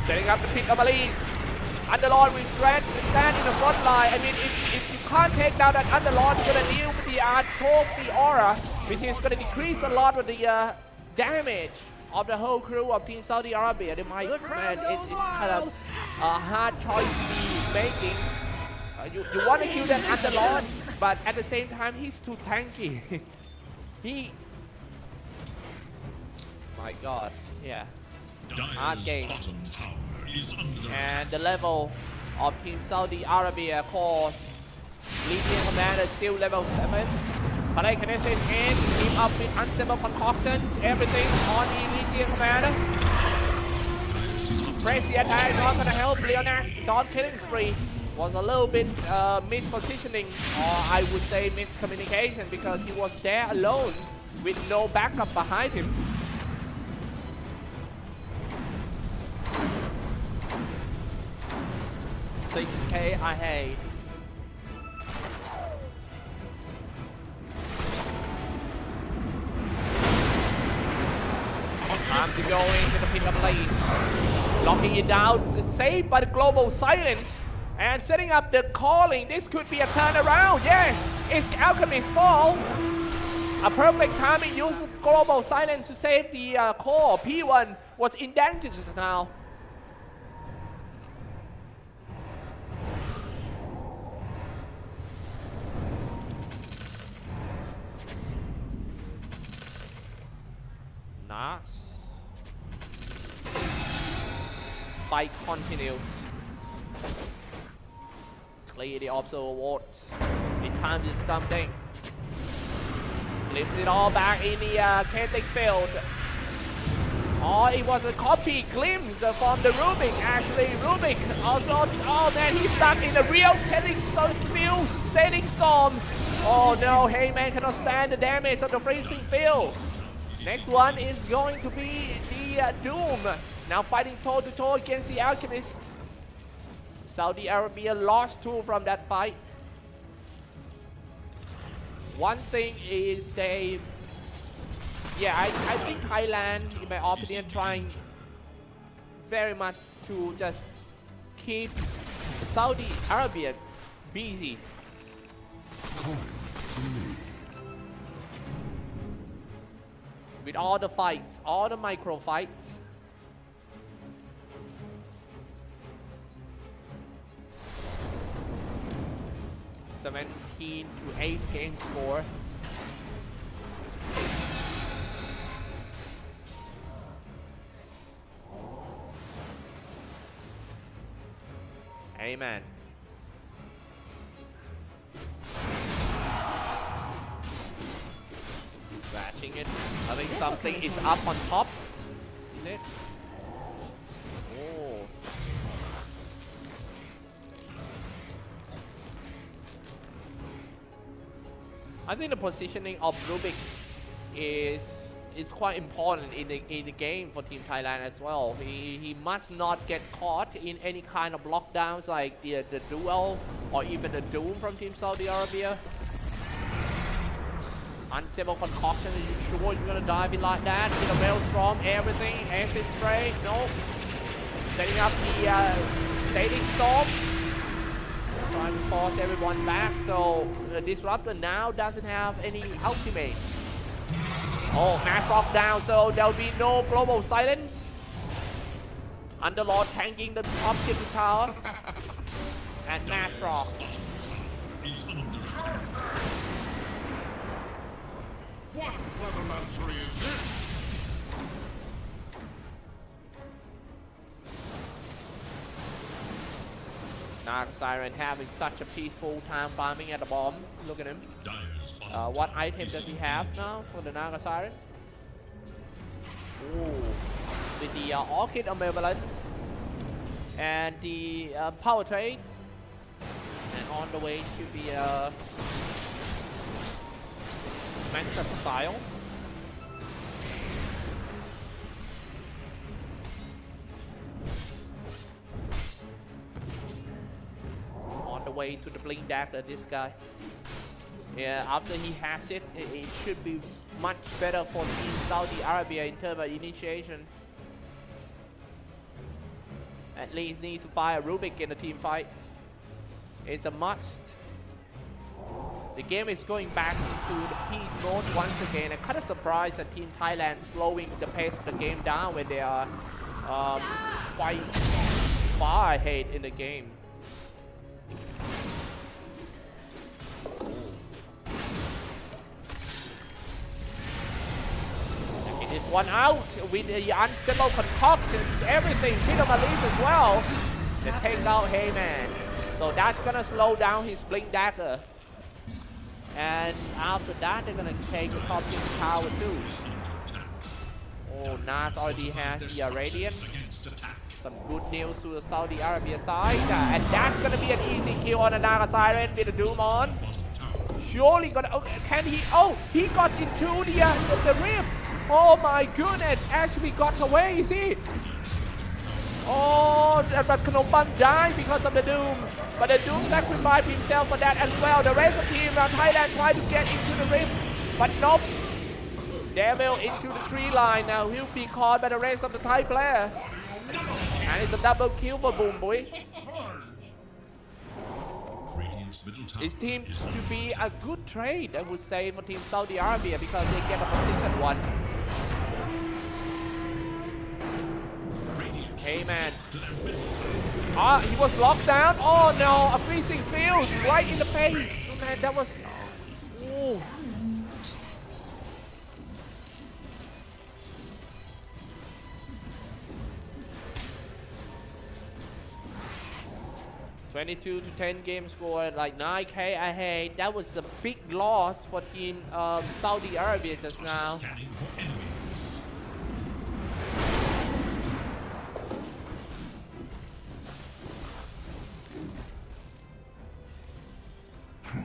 Setting up the pick of Elise. Underlord will stand in the front line. I mean, if you can't take down that Underlord, you're going to deal with the the aura, which is going to decrease a lot of the damage of the whole crew of Team Saudi Arabia. They might, man, it's kind of a hard choice to be making. You want to kill that Underlord, but at the same time, he's too tanky. My God, yeah. Hard Dire's game. bottom tower is under And the level of Team Saudi Arabia core Legion Commander still level 7. Telekinesis in, keep up with unstable concoctions, everything on the Legion Commander. Crazy attack not gonna help. Leonard Dawn killing spree was a little bit mispositioning, or I would say miscommunication, because he was there alone with no backup behind him. $6K ahead. Time to go into the pick up lane. Locking it down, saved by the global silence. And setting up the calling. This could be a turnaround. Yes, it's Alchemist's fall. A perfect timing use of global silence to save the core. P1 was in danger just now. Nice. Fight continues. Clear the observer wards. It's time to do something. Flips it all back in the kinetic field. Oh, it was a copy glimpse from the Rubik. Actually, Rubik also. Oh man, he's stuck in the real kinetic field. Static storm. Oh no, Heyman cannot stand the damage of the freezing field. Next one is going to be the Doom. Now fighting toe to toe against the Alchemist. Saudi Arabia lost 2 from that fight. One thing is they, yeah, I think Thailand, in my opinion, trying very much to just keep Saudi Arabia busy. With all the fights, all the micro fights. (17-8) game score. Amen. Crashing it. I think something is up on top. Is it? Oh. I think the positioning of Rubik is quite important in the game for Team Thailand as well. He must not get caught in any kind of lockdowns like the duel or even the Doom from Team Saudi Arabia. Unstable concoction, are you sure you're gonna dive in like that? In a maelstrom, everything, acid spray, no. Setting up the static storm. Trying to force everyone back, so the Disruptor now doesn't have any ultimate. Oh, Mass Rock down, so there'll be no global silence. Underlord tanking the top tier tower. And Mass Rock. What leathermancery is this? Naga Siren having such a peaceful time farming at the bomb. Look at him. What item does he have now for the Naga Siren? Ooh, with the Orchid of Malevolence and the Power Trade, and on the way to the Manchester Style. On the way to the Blink Dagger, this guy. Yeah, after he has it, it should be much better for Team Saudi Arabia in terms of initiation. At least need to fire Rubik in the team fight. It's a must. The game is going back into the peace mode once again. I'm kind of surprised that Team Thailand slowing the pace of the game down when they are quite far ahead in the game. It is one out with the unstable concoctions, everything. Minimalist as well. They take out Heyman. So that's gonna slow down his Blink Dagger. And after that, they're gonna take the top tier tower too. Oh, Nas already has the Radiant. Some good news to the Saudi Arabia side. And that's gonna be an easy kill on the Naga Siren with the Doom on. Surely gonna. Oh, can he? Oh, he got into the rift. Oh my goodness! Actually got away. Is he? Oh, but Knopan died because of the Doom. But the Doom sacrificed himself for that as well. The rest of the team from Thailand tried to get into the rift, but nope. Devil into the tree line. Now he'll be caught by the rest of the Thai player. And it's a double kill for Boom Boy. It seems to be a good trade, I would say, for Team Saudi Arabia because they get a position 1. Hey man. Ah, he was locked down. Oh no, a freezing field right in the face. Oh, man, that was. Ooh. (22-10) game score, like 9k ahead. That was a big loss for Team Saudi Arabia just now.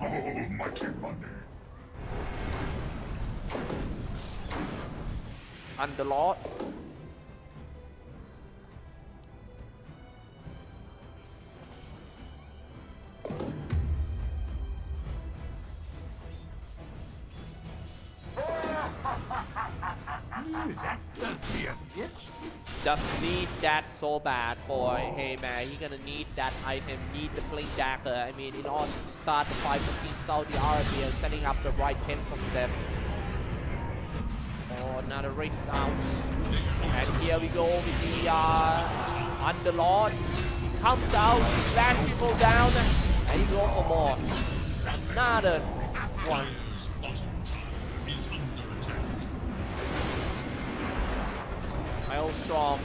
Almighty money. Underlord. Just need that so bad for hey man, he gonna need that item, need the blink dagger. I mean, in order to start the fight for Team Saudi Arabia, setting up the right tempo for them. Oh, another rift out. And here we go with the Underlord. He comes out, he slash people down, and he goes for more. Another one. Maelstrom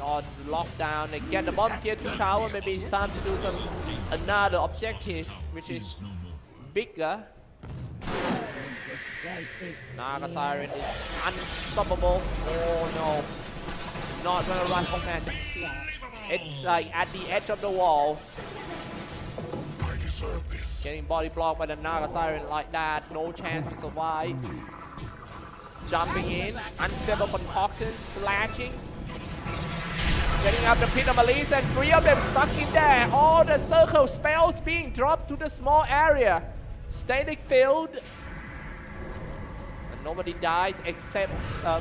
on lockdown and get the bomb tier 2 tower. Maybe it's time to do some another objective, which is bigger. Naga Siren is unstoppable. Oh no, not gonna run. Oh man, it's like at the edge of the wall. Getting body blocked by the Naga Siren like that, no chance to survive. Jumping in, unstable concoction, slashing. Getting up the pit of Elise and 3 of them stuck in there. All the circle spells being dropped to the small area. Static field. And nobody dies except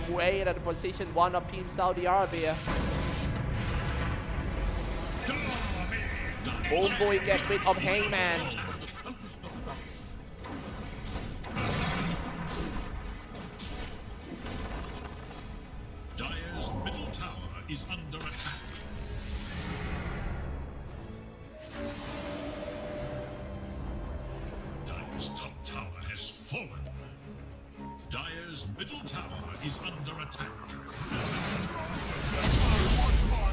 Muay at the position 1 of Team Saudi Arabia. Boom Boy gets rid of Hangman. Dire's middle tower is under attack. Dire's top tower has fallen. Dire's middle tower is under attack.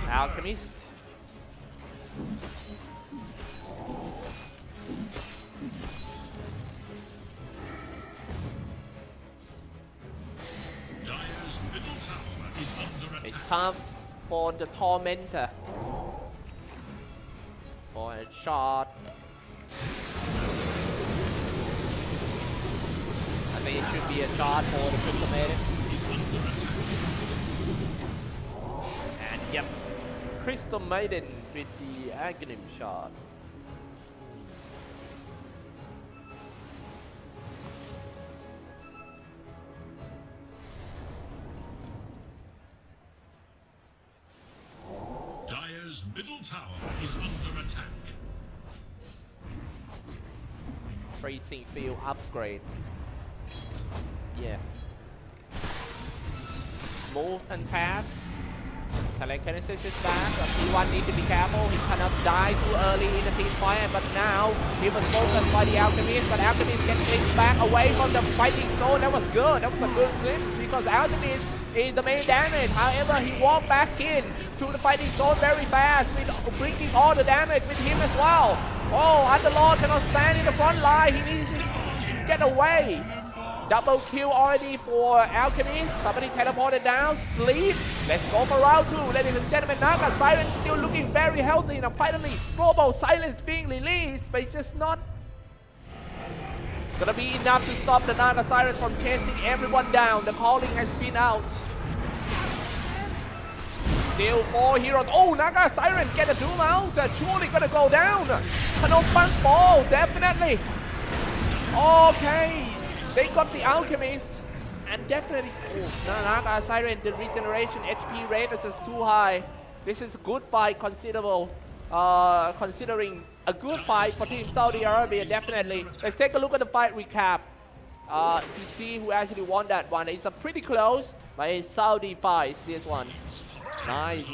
Alchemist. Dire's middle tower is under It's attack. time for the Tormentor. For a shot. I think it should be a shot for the Crystal Maiden. And yep, Crystal Maiden with the Aghanim shot. Dire's middle tower is under attack. Freezing field upgrade. Yeah. Move and pass. Telekinesis is back. P1 needs to be careful. He cannot die too early in the team fight. But now he was focused by the Alchemist. But Alchemist gets things back away from the fighting zone. That was good. That was a good clip because Alchemist is the main damage. However, he walked back in to the fighting zone very fast, with bringing all the damage with him as well. Oh, Underlord cannot stand in the front line. He needs to get away. Double kill already for Alchemist. Somebody teleported down. Sleep. Let's go for round 2, ladies and gentlemen. Naga Siren still looking very healthy. Now finally, Global Silence being released, but it's just not gonna be enough to stop the Naga Siren from chasing everyone down. The calling has been out. Still 4 heroes. Oh, Naga Siren get a doom out. Surely gonna go down. Phantom Bang Ball, definitely. Okay. They got the Alchemist, and definitely, Naga Siren, the regeneration HP rate is just too high. This is a good fight, considerable, considering a good fight for Team Saudi Arabia, definitely. Let's take a look at the fight recap to see who actually won that one. It's a pretty close, but it's Saudi fights, this one. Nice.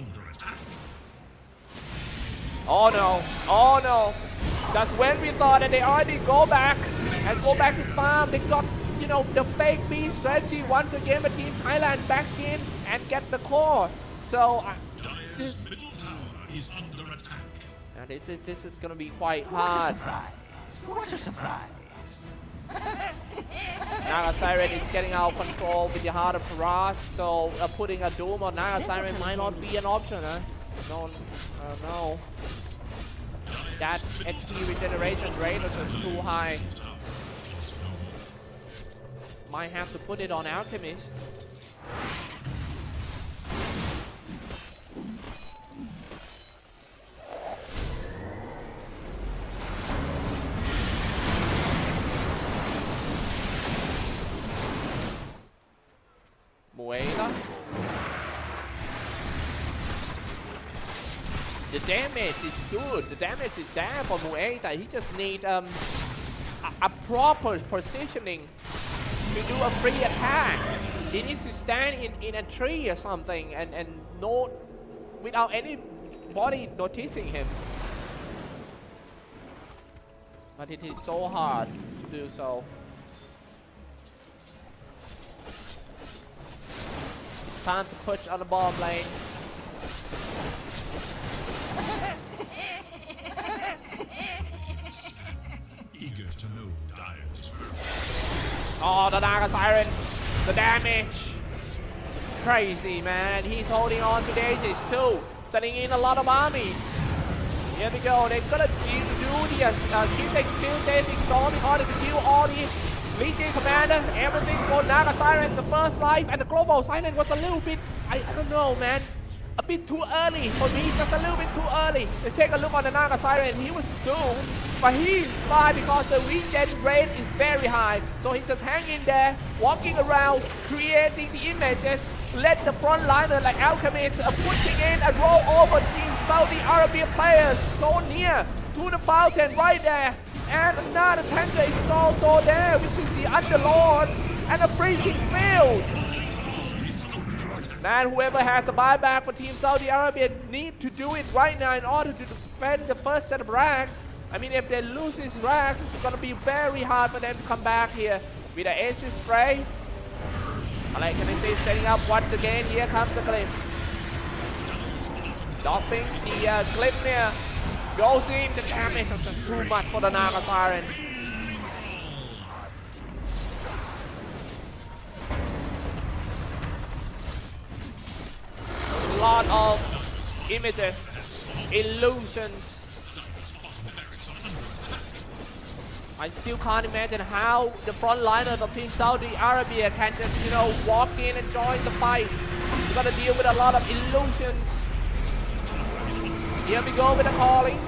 Oh no, oh no. That's when we thought that they already go back and go back to farm. They got, you know, the fake B strategy once again, but Team Thailand back in and get the core. So this Middle tower is under attack. this is gonna be quite hard. What a surprise! Naga Siren is getting out of control with the Heart of Paras, so putting a Doom on Naga Siren might not be an option, huh? No, no. That HP regeneration rate is just too high. Might have to put it on Alchemist. damage is good. The damage is there for Muay Thai. He just need a proper positioning to do a free attack. He needs to stand in a tree or something and no without anybody noticing him. But it is so hard to do so. It's time to push on the bomb lane. Eager to know Dyer's Oh, the Naga Siren, the damage. Crazy, man. He's holding on to the ages too, sending in a lot of armies. Here we go. They're gonna do the keep the kill chasing storm in order to kill all the Legion Commander. Everything for Naga Siren, the first life, and the global silent was a little bit, I don't know, man. A bit too early for me. Just a little bit too early. Let's take a look on the Naga Siren. He was doomed, but he's fine because the regen rate is very high. So he's just hanging there, walking around, creating the images. Let the frontliner like Alchemist pushing in and roll over Team Saudi Arabia players so near to the fountain right there. And another tanker is also there, which is the Underlord and a freezing field. Man, whoever has the buyback for Team Saudi Arabia need to do it right now in order to defend the first set of ranks. I mean, if they lose these ranks, it's gonna be very hard for them to come back here with the Aces spray. Alright, can I see setting up once again? Here comes the Glyph. Dropping the Glyph here. Goes in, the damage is just too much for the Naga Siren. A lot of images, illusions. I still can't imagine how the frontliners of Team Saudi Arabia can just, walk in and join the fight. You gotta deal with a lot of illusions. Here we go with the calling.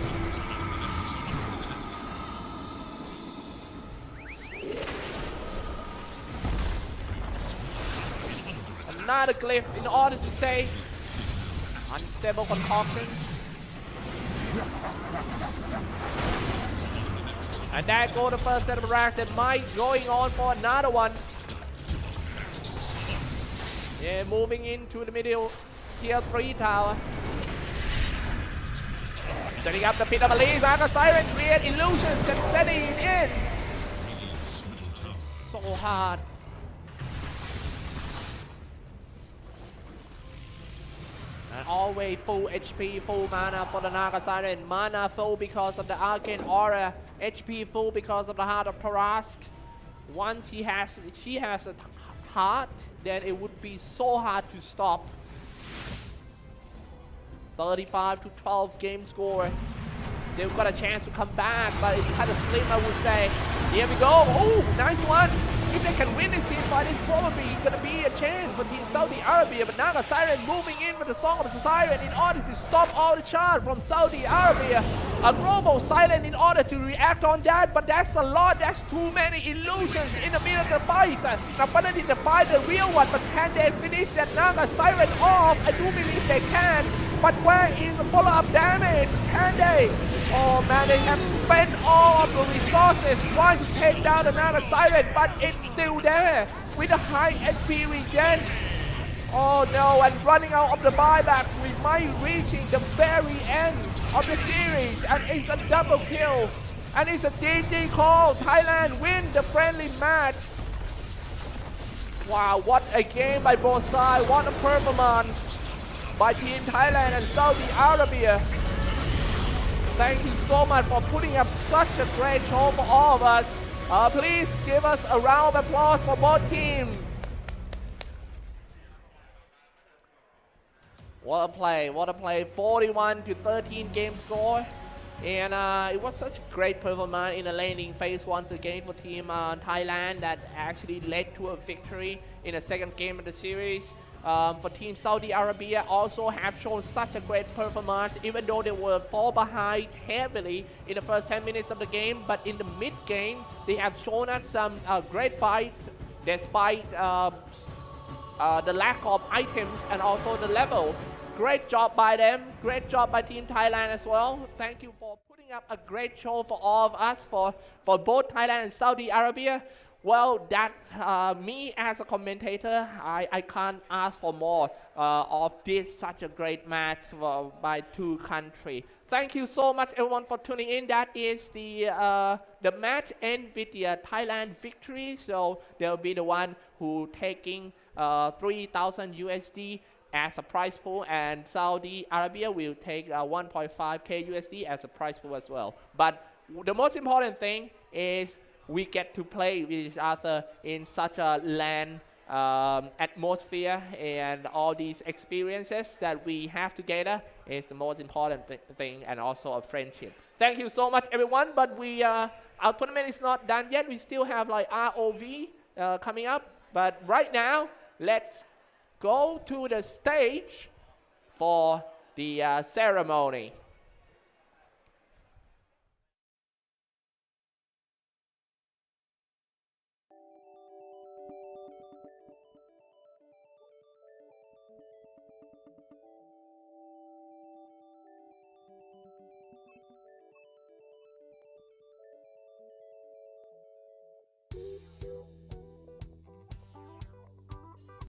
Another glyph in order to say unstable concoctions. And that go the first set of racks and Mike going on for another one. Yeah, moving into the middle tier 3 tower. Setting up the pit of Elise, Naga Siren create illusions and setting it in. So hard. And always full HP, full mana for the Naga Siren. Mana full because of the Arcane Aura. HP full because of the Heart of Tarask. Once she has a heart, then it would be so hard to stop. 35-12 game score. Still got a chance to come back, but it's kind of slim, I would say. Here we go. Oh, nice one. If they can win this team fight, it's probably going to be a chance for Team Saudi Arabia. But Naga Siren moving in with the Song of the Siren in order to stop all the charge from Saudi Arabia. A global silent in order to react on that, but that's a lot. That's too many illusions in the middle of the fight. Now, finally, the fight, the real one, but can they finish that Naga Siren off? I do believe they can. But where is the follow-up damage? Can they? Oh man, they have spent all of the resources trying to take down another Siren, but it's still there with a high HP regen. Oh no, and running out of the buybacks, we might reaching the very end of the series, and it's a double kill. And it's a GG call. Thailand win the friendly match. Wow, what a game by both sides. What a performance by Team Thailand and Saudi Arabia. Thank you so much for putting up such a great show for all of us. Please give us a round of applause for both teams. What a play, what a play. 41-13 game score. And it was such a great performance in the laning phase once again for Team Thailand that actually led to a victory in the second game of the series. For Team Saudi Arabia also have shown such a great performance even though they were fall behind heavily in the first 10 minutes of the game, but in the mid game they have shown us some great fights despite the lack of items and also the level. great job by them. Great job by Team Thailand as well. Thank you for putting up a great show for all of us, for both Thailand and Saudi Arabia. Well, that's me as a commentator. I can't ask for more of this such a great match by two countries. Thank you so much everyone for tuning in. That is the match end with the Thailand victory. So they'll be the one who taking 3,000 USD as a prize pool, and Saudi Arabia will take 1.5k USD as a prize pool as well. But the most important thing is we get to play with each other in such a land atmosphere, and all these experiences that we have together is the most important thing, and also a friendship. Thank you so much everyone, but our tournament is not done yet. We still have like ROV coming up, but right now let's go to the stage for the ceremony.